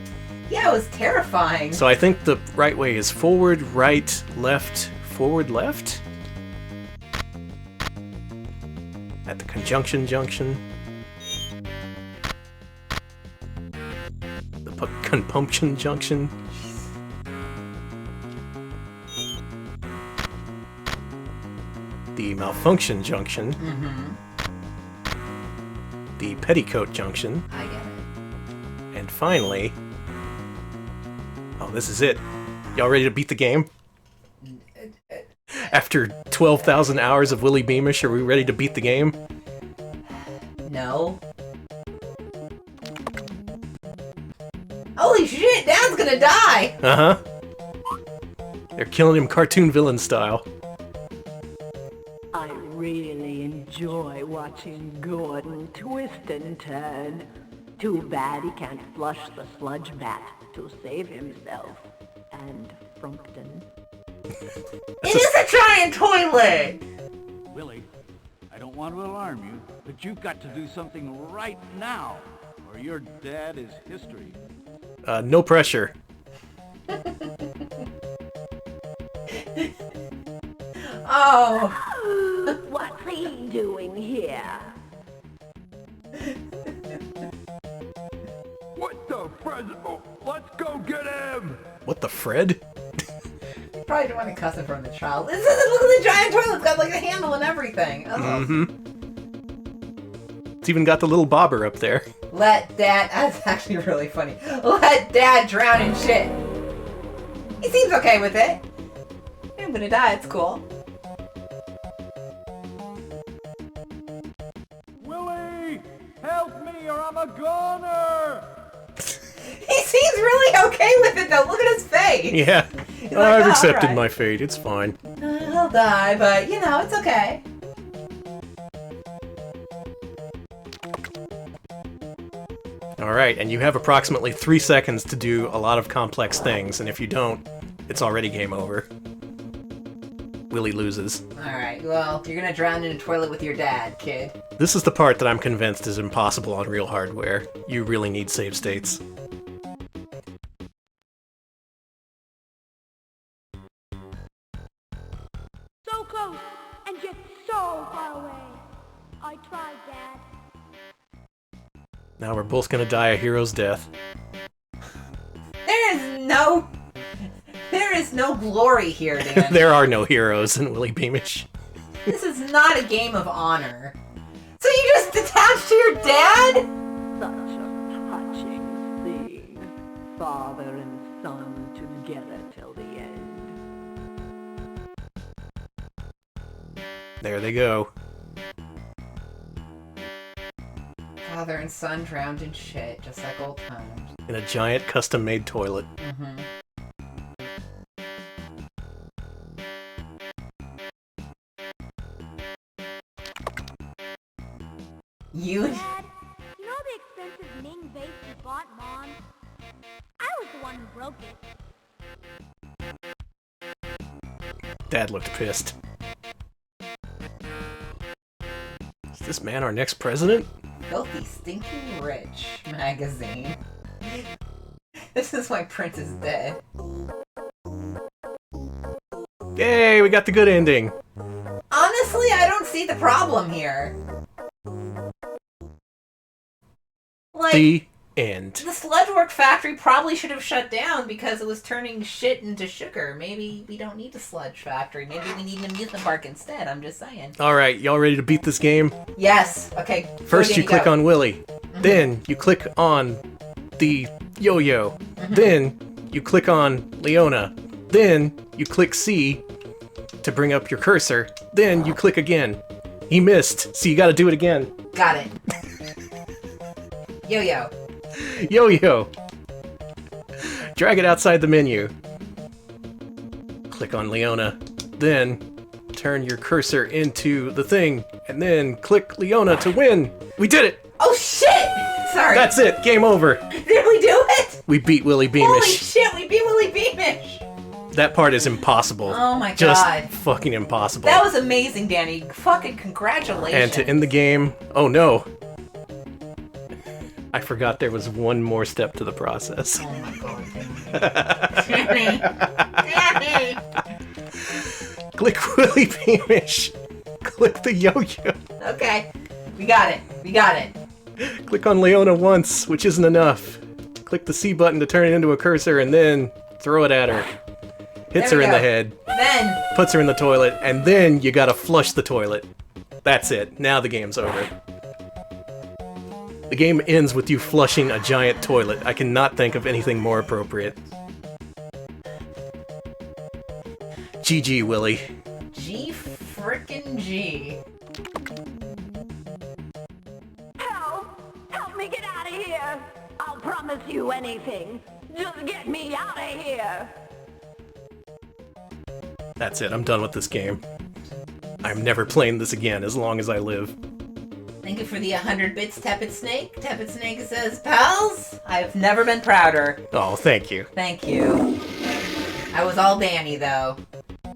Yeah, it was terrifying. So I think the right way is forward, right, left, forward, left? At the conjunction junction. The compunction junction. The malfunction junction. Mm-hmm. The petticoat junction. I get it. And finally... Oh, this is it. Y'all ready to beat the game? After 12,000 hours of Willy Beamish, are we ready to beat the game? No. Holy shit, Dad's gonna die! Uh-huh. They're killing him cartoon villain style. I really enjoy watching Gordon twist and turn. Too bad he can't flush the sludge vat to save himself and Frumpton. It is a giant toilet! Willie, I don't want to alarm you, but you've got to do something right now, or your dad is history. No pressure. Oh. What's he doing here? What the Fred? Oh, let's go get him! What the Fred? You probably don't want to cuss in front of the child. Look at the giant toilet. It's got like a handle and everything. Oh. Mm-hmm. It's even got the little bobber up there. Let Dad... That's actually really funny. Let Dad drown in shit. He seems okay with it. I'm gonna die. It's cool. Willie! Help me or I'm a goner! He seems really okay with it though. Look at his face. Yeah. He's I've "Oh, accepted alright. my fate. It's fine. He'll die, but you know, it's okay. Alright, and you have approximately 3 seconds to do a lot of complex things, and if you don't, it's already game over. Willie loses. Alright, well, you're gonna drown in a toilet with your dad, kid. This is the part that I'm convinced is impossible on real hardware. You really need save states. So close, and yet so far away. I tried, Dad. Now we're both gonna die a hero's death. There is no glory here, Dan. There are no heroes in Willy Beamish. This is not a game of honor. So you just detached to your dad? Such a touching thing. Father and son together till the end. There they go. Father and son drowned in shit, just like old times. In a giant custom-made toilet. Mm-hmm. Dad, you know the expensive Ming vase you bought Mom? I was the one who broke it. Dad looked pissed. Is this man our next president? Filthy Stinking Rich magazine. This is why Prince is dead. Yay, we got the good ending. Honestly, I don't see the problem here. Like, The end. the Sludgework factory probably should have shut down because it was turning shit into sugar. Maybe we don't need a sludge factory. Maybe we need an amusement park instead. I'm just saying. Alright, y'all ready to beat this game? Yes. Okay. First you click on Willy. Then you click on the yo-yo. Then you click on Leona. Then you click C to bring up your cursor. Then you click again. He missed, so you gotta do it again. Got it. Yo-yo. Yo-yo. Drag it outside the menu. Click on Leona. Then turn your cursor into the thing. And then click Leona to win. We did it! Oh shit! Sorry. That's it. Game over. Did we do it? We beat Willy Beamish. Holy shit, we beat Willy Beamish! That part is impossible. Oh my Just god. fucking impossible. That was amazing, Danny. Fucking congratulations. And to end the game, oh no. I forgot there was one more step to the process. Oh my god. Danny. Danny. Click Willy Beamish. Click the yo-yo. Okay. We got it. We got it. Click on Leona once, which isn't enough. Click the C button to turn it into a cursor and then throw it at her. Hits There her we in go. the head. Then. Puts her in the toilet, and then you gotta flush the toilet. That's it. Now the game's over. The game ends with you flushing a giant toilet. I cannot think of anything more appropriate. GG, Willy. G frickin' G. Help me get out of here! I'll promise you anything. Just get me out of here! That's it. I'm done with this game. I'm never playing this again as long as I live. Thank you for the 100 bits, Tepid Snake. Tepid Snake says, pals, I've never been prouder. Oh, thank you. Thank you. I was all Danny, though.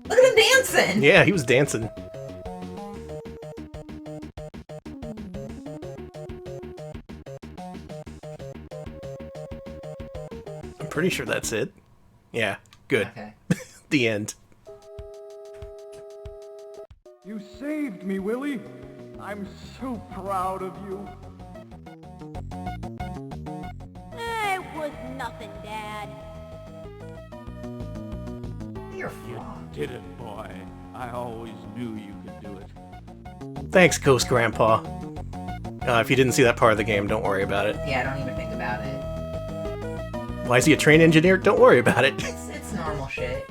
Look at him dancing! Yeah, he was dancing. I'm pretty sure that's it. Yeah, good. Okay. The end. You saved me, Willy. I'm so proud of you. It was nothing, Dad. You're You did it, boy. I always knew you could do it. Thanks, Ghost Grandpa. If you didn't see that part of the game, don't worry about it. Yeah, don't even think about it. Why is he a train engineer? Don't worry about it. It's normal shit.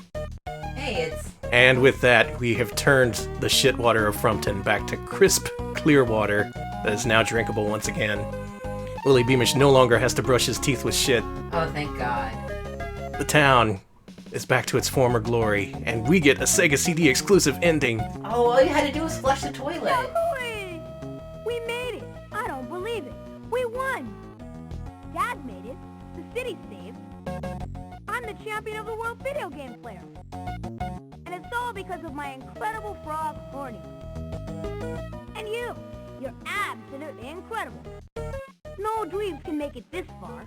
Hey, it's... And with that, we have turned the shit water of Frumpton back to crisp, clear water that is now drinkable once again. Willy Beamish no longer has to brush his teeth with shit. Oh, thank God. The town is back to its former glory, and we get a Sega CD exclusive ending. Oh, all you had to do was flush the toilet. Hooray! We made it. I don't believe it. We won. Dad made it. The city saved. I'm the champion of the world video game player. And it's all because of my incredible frog, Horny. And you. You're absolutely incredible. No dreams can make it this far.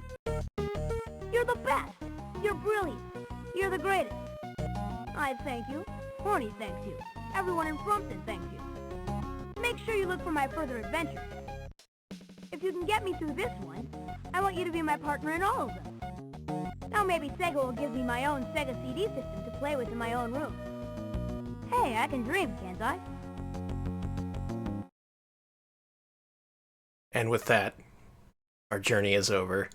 You're the best. You're brilliant. You're the greatest. I thank you. Horny thanks you. Everyone in Frumpton thanks you. Make sure you look for my further adventures. If you can get me through this one, I want you to be my partner in all of them. Now maybe Sega will give me my own Sega CD system to play with in my own room. Hey, I can dream, can't I? And with that, our journey is over.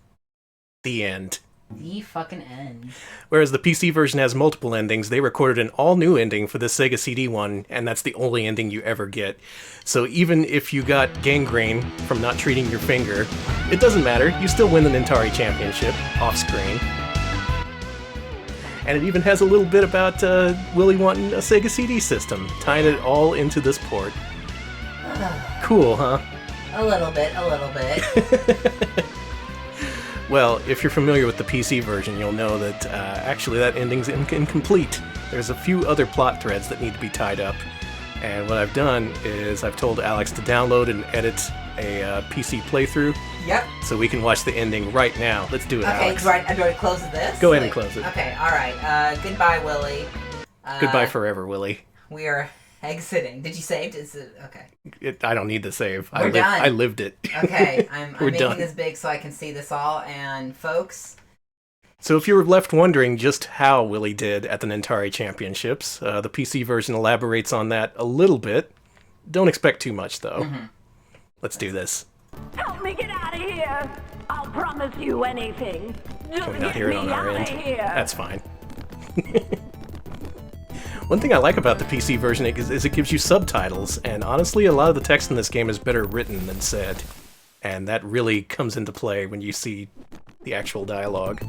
The end. The fucking end. Whereas the PC version has multiple endings, they recorded an all-new ending for the Sega CD one, and that's the only ending you ever get. So even if you got gangrene from not treating your finger, it doesn't matter, you still win the Nintari Championship, off-screen. And it even has a little bit about Willy wanting a Sega CD system, tying it all into this port. Cool, huh? A little bit, a little bit. Well, if you're familiar with the PC version, you'll know that actually that ending's incomplete. There's a few other plot threads that need to be tied up. And what I've done is I've told Alex to download and edit a PC playthrough. Yep. So we can watch the ending right now. Let's do it, Okay, Alex. do I close this? Go ahead and close it. Okay, alright. Goodbye, Willy. Goodbye forever, Willy. We are exiting. Did you save? Okay. I don't need to save. We're done. I lived it. Okay, I'm We're making done. this big so I can see this all. And folks, So if you were left wondering just how Willy did at the Nintari Championships, the PC version elaborates on that a little bit. Don't expect too much, though. Let's do this. Help me get out of here! I'll promise you anything. Just Can we not get hear it me on our out end? of here. That's fine. One thing I like about the PC version is it gives you subtitles, and honestly, a lot of the text in this game is better written than said. And that really comes into play when you see the actual dialogue.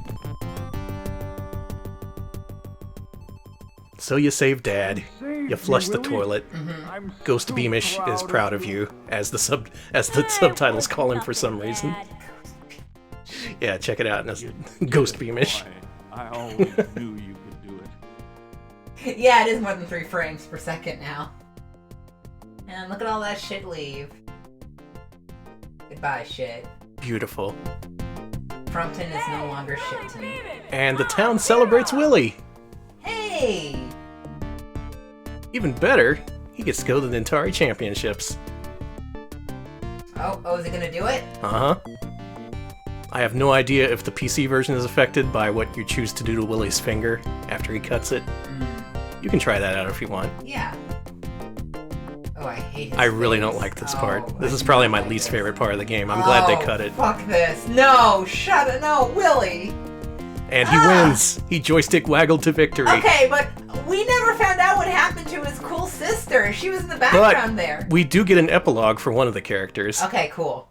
So you save Dad. You flush the toilet. Ghost Beamish is proud of you, as the subtitles call him for some reason. Yeah, check it out. Ghost Beamish. I always knew you could do it. yeah, it is more than 3 frames per second now. And look at all that shit leave. Goodbye, shit. Beautiful. Frumpton is no longer shit to me. And the town celebrates Willy. Hey! Even better, he gets to go to the Nintari Championships. Oh, is he gonna do it? Uh-huh. I have no idea if the PC version is affected by what you choose to do to Willy's finger after he cuts it. You can try that out if you want. Yeah. Oh, I hate his I really face. don't like this part. This is probably my least favorite part of the game. I'm glad they cut it. Fuck this. No, shut it. No, Willy. And he wins! He joystick waggled to victory. Okay, but we never found out what happened to his cool sister. She was in the background there. We do get an epilogue for one of the characters. Okay, cool.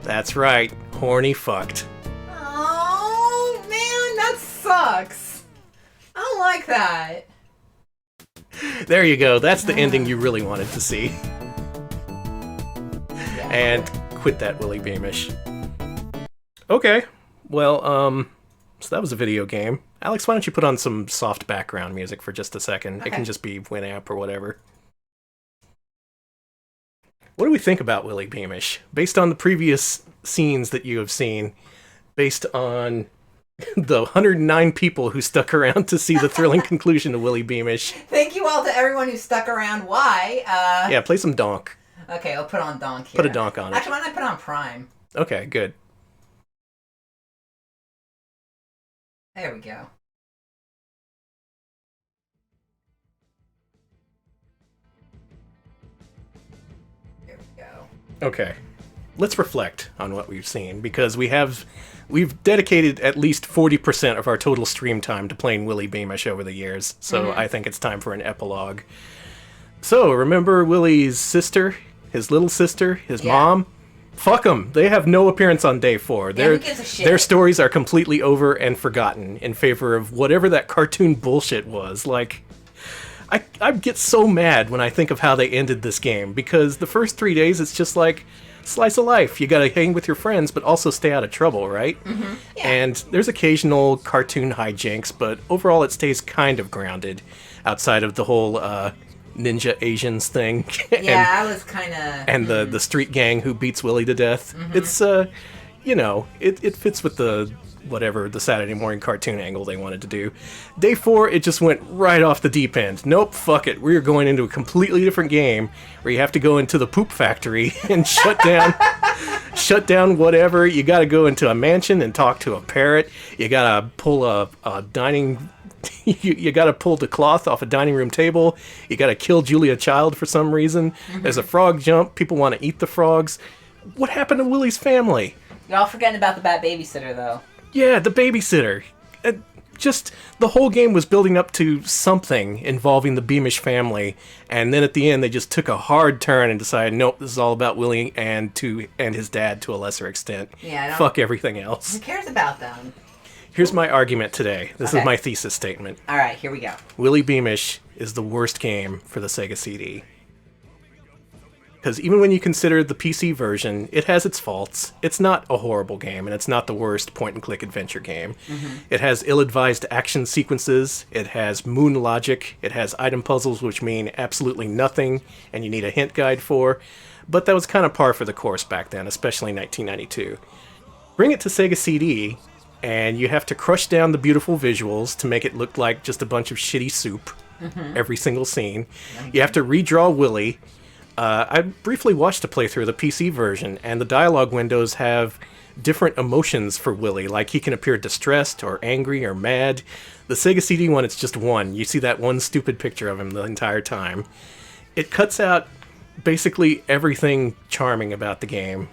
That's right. Horny fucked. Oh, man, that sucks. I don't like that. There you go. That's the ending you really wanted to see. And quit that, Willy Beamish. Okay. Well, so that was a video game. Alex, why don't you put on some soft background music for just a second? Okay. It can just be Winamp or whatever. What do we think about Willy Beamish? Based on the previous scenes that you have seen, based on the 109 people who stuck around to see the thrilling conclusion of Willy Beamish. Thank you all to everyone who stuck around. Why? Yeah, play some Donk. Okay, I'll put on Donk here. Put a Donk on it. Actually, why don't I put on Prime? Okay, good. There we go. There we go. Okay. Let's reflect on what we've seen, because we've dedicated at least 40% of our total stream time to playing Willy Beamish over the years, so I think it's time for an epilogue. So, remember Willy's sister? His little sister? His mom? Fuck them. They have no appearance on day 4. who gives a shit? Their stories are completely over and forgotten in favor of whatever that cartoon bullshit was. Like, I get so mad when I think of how they ended this game, because the first 3 days it's just like slice of life. You gotta hang with your friends, but also stay out of trouble, right? And there's occasional cartoon hijinks, but overall it stays kind of grounded outside of the whole ninja Asians thing. Yeah, I was kind of... And the street gang who beats Willy to death. It's, you know, it fits with the Saturday morning cartoon angle they wanted to do. Day 4, it just went right off the deep end. Nope, fuck it. We're going into a completely different game where you have to go into the poop factory and shut down whatever. You gotta go into a mansion and talk to a parrot. You gotta pull a dining... you gotta pull the cloth off a dining room table. You gotta kill Julia Child for some reason. There's a frog jump. People want to eat the frogs. What happened to Willy's family? You're all forgetting about the bad babysitter, though. Yeah, the babysitter. Just the whole game was building up to something involving the Beamish family, and then at the end they just took a hard turn and decided, nope, this is all about Willy and his dad to a lesser extent. Yeah, fuck everything else. Who cares about them? Here's my argument today. This is my thesis statement. All right, here we go. Willy Beamish is the worst game for the Sega CD. because even when you consider the PC version, it has its faults. It's not a horrible game, and it's not the worst point-and-click adventure game. It has ill-advised action sequences, it has moon logic, it has item puzzles which mean absolutely nothing, and you need a hint guide for, but that was kind of par for the course back then, especially in 1992. Bring it to Sega CD, and you have to crush down the beautiful visuals to make it look like just a bunch of shitty soup every single scene. You have to redraw Willy. I briefly watched a playthrough of the PC version, and the dialogue windows have different emotions for Willy, like he can appear distressed or angry or mad. The Sega CD one, it's just one. You see that one stupid picture of him the entire time. It cuts out basically everything charming about the game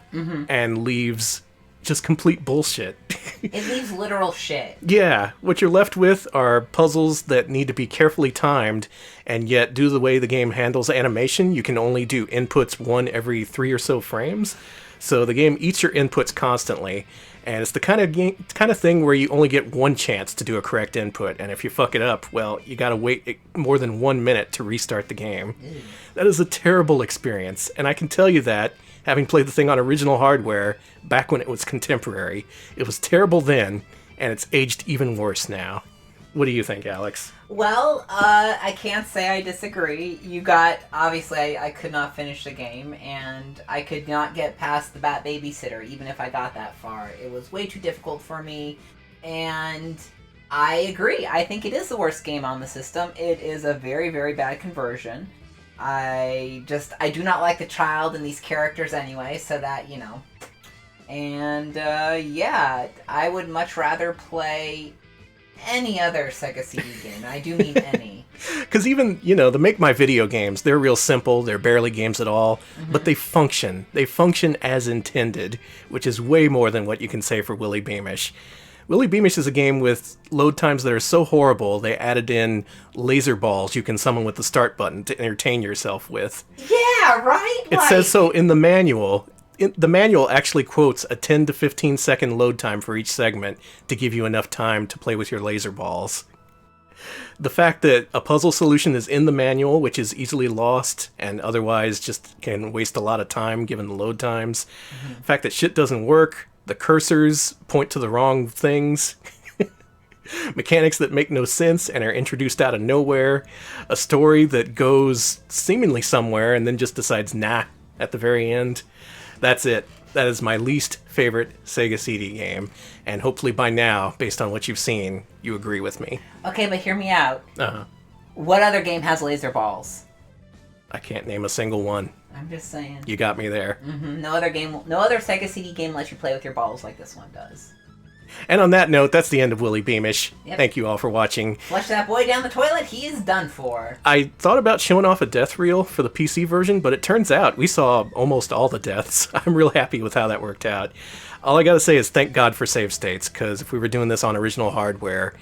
and leaves just complete bullshit. It leaves literal shit. Yeah, what you're left with are puzzles that need to be carefully timed, and yet due to the way the game handles animation, you can only do inputs one every 3 or so frames. So the game eats your inputs constantly, and it's the kind of thing where you only get one chance to do a correct input, and if you fuck it up, well, you gotta wait more than 1 minute to restart the game. That is a terrible experience, and I can tell you that, having played the thing on original hardware back when it was contemporary, it was terrible then, and it's aged even worse now. What do you think, Alex? Well, I can't say I disagree. Obviously, I could not finish the game, and I could not get past the Bat Babysitter, even if I got that far. It was way too difficult for me, and I agree. I think it is the worst game on the system. It is a very, very bad conversion. I do not like the child and these characters anyway, so that, And, yeah, I would much rather play any other Sega CD game. I do mean any. Because even, the Make My Video games, they're real simple, they're barely games at all, but they function. They function as intended, which is way more than what you can say for Willy Beamish. Willy Beamish is a game with load times that are so horrible, they added in laser balls you can summon with the start button to entertain yourself with. Yeah, right? It says so in the manual. The manual actually quotes a 10 to 15 second load time for each segment to give you enough time to play with your laser balls. The fact that a puzzle solution is in the manual, which is easily lost and otherwise just can waste a lot of time given the load times. The fact that shit doesn't work, the cursors point to the wrong things, mechanics that make no sense and are introduced out of nowhere, a story that goes seemingly somewhere and then just decides nah at the very end. That's it. That is my least favorite Sega CD game, and hopefully by now, based on what you've seen, you agree with me. Okay, but hear me out. Uh-huh. What other game has laser balls? I can't name a single one. I'm just saying. You got me there. No other Sega CD game lets you play with your balls like this one does. And on that note, that's the end of Willy Beamish. Yep. Thank you all for watching. Flush that boy down the toilet, he is done for. I thought about showing off a death reel for the PC version, but it turns out we saw almost all the deaths. I'm real happy with how that worked out. All I gotta say is thank God for save states, because if we were doing this on original hardware,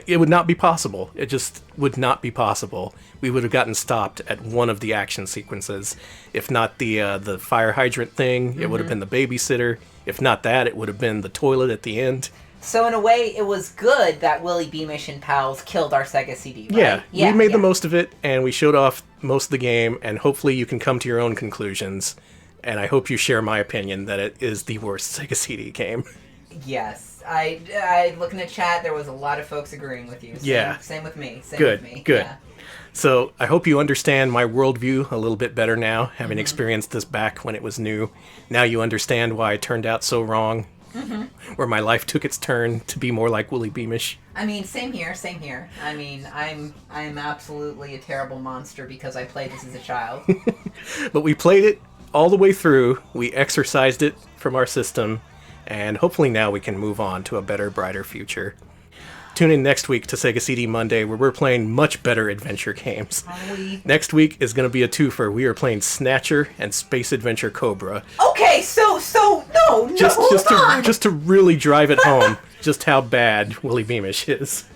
it would not be possible. It just would not be possible. We would have gotten stopped at one of the action sequences. If not the fire hydrant thing, it would have been the babysitter. If not that, it would have been the toilet at the end. So in a way, it was good that Willy Beamish and pals killed our Sega CD, right? Yeah, we made the most of it, and we showed off most of the game, and hopefully you can come to your own conclusions. And I hope you share my opinion that it is the worst Sega CD game. Yes. I look in the chat, there was a lot of folks agreeing with you. Same with me. Good. Yeah. So I hope you understand my worldview a little bit better now, having experienced this back when it was new. Now you understand why I turned out so wrong, where my life took its turn to be more like Willy Beamish. I mean, same here. I mean, I'm absolutely a terrible monster because I played this as a child. But we played it all the way through, we exorcised it from our system, and hopefully now we can move on to a better, brighter future. Tune in next week to Sega CD Monday, where we're playing much better adventure games. Next week is going to be a twofer. We are playing Snatcher and Space Adventure Cobra. Okay, so no, just to really drive it home, just how bad Willy Beamish is.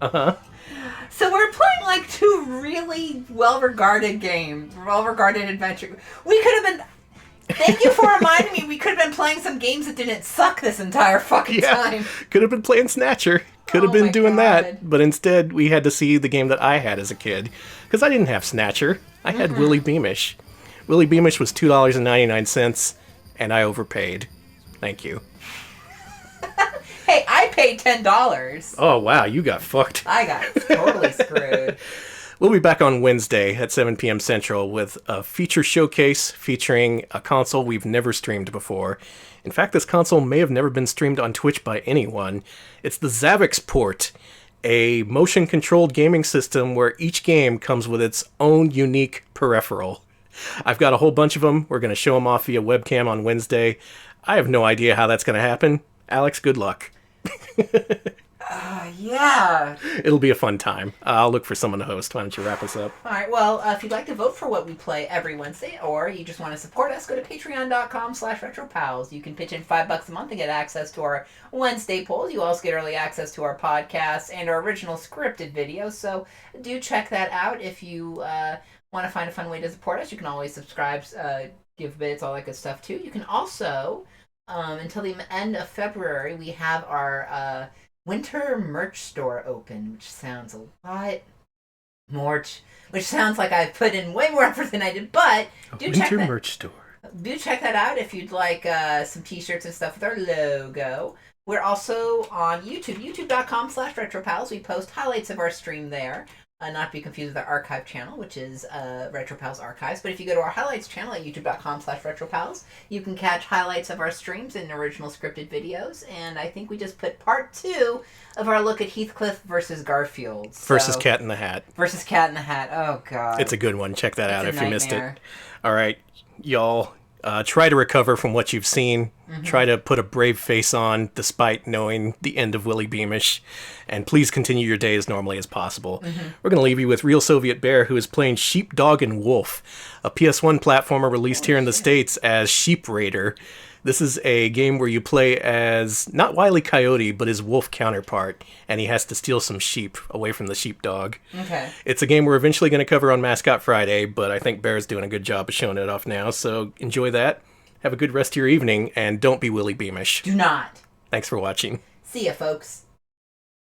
So we're playing like two really well-regarded games, well-regarded adventure. We could have been. Thank you for reminding me. We could have been playing some games that didn't suck this entire fucking time. Could have been playing Snatcher. Could have been doing that. But instead, we had to see the game that I had as a kid. Because I didn't have Snatcher. I had Willy Beamish. Willy Beamish was $2.99, and I overpaid. Thank you. Hey, I paid $10. Oh, wow, you got fucked. I got totally screwed. We'll be back on Wednesday at 7 p.m. Central with a feature showcase featuring a console we've never streamed before. In fact, this console may have never been streamed on Twitch by anyone. It's the Zavix port, a motion-controlled gaming system where each game comes with its own unique peripheral. I've got a whole bunch of them. We're going to show them off via webcam on Wednesday. I have no idea how that's going to happen. Alex, good luck. Yeah. It'll be a fun time. I'll look for someone to host. Why don't you wrap us up? All right, well, if you'd like to vote for what we play every Wednesday, or you just want to support us, go to patreon.com/retropals. You can pitch in $5 a month and get access to our Wednesday polls. You also get early access to our podcasts and our original scripted videos, so do check that out. If you want to find a fun way to support us, you can always subscribe, give bits, all that good stuff, too. You can also, until the end of February, we have our winter merch store open, which sounds a lot more, which sounds like I've put in way more effort than I did, but Winter merch store. Do check that out if you'd like some t-shirts and stuff with our logo. We're also on YouTube, youtube.com/retropals. We post highlights of our stream there. Not to be confused with our archive channel, which is RetroPals Archives. But if you go to our highlights channel at youtube.com/retropals, you can catch highlights of our streams and original scripted videos. And I think we just put part 2 of our look at Heathcliff versus Garfield. Versus Cat in the Hat. Versus Cat in the Hat. Oh, God. It's a good one. Check that out if you missed it. nightmare. All right, y'all. Try to recover from what you've seen. Mhm. Try to put a brave face on despite knowing the end of Willy Beamish. And please continue your day as normally as possible. Mhm. We're going to leave you with Real Soviet Bear, who is playing Sheepdog and Wolf, a PS1 platformer released here in the States as Sheep Raider. This is a game where you play as, not Wile E. Coyote, but his wolf counterpart, and he has to steal some sheep away from the sheepdog. Okay. It's a game we're eventually going to cover on Mascot Friday, but I think Bear's doing a good job of showing it off now, so enjoy that. Have a good rest of your evening, and don't be Willy Beamish. Do not. Thanks for watching. See ya, folks.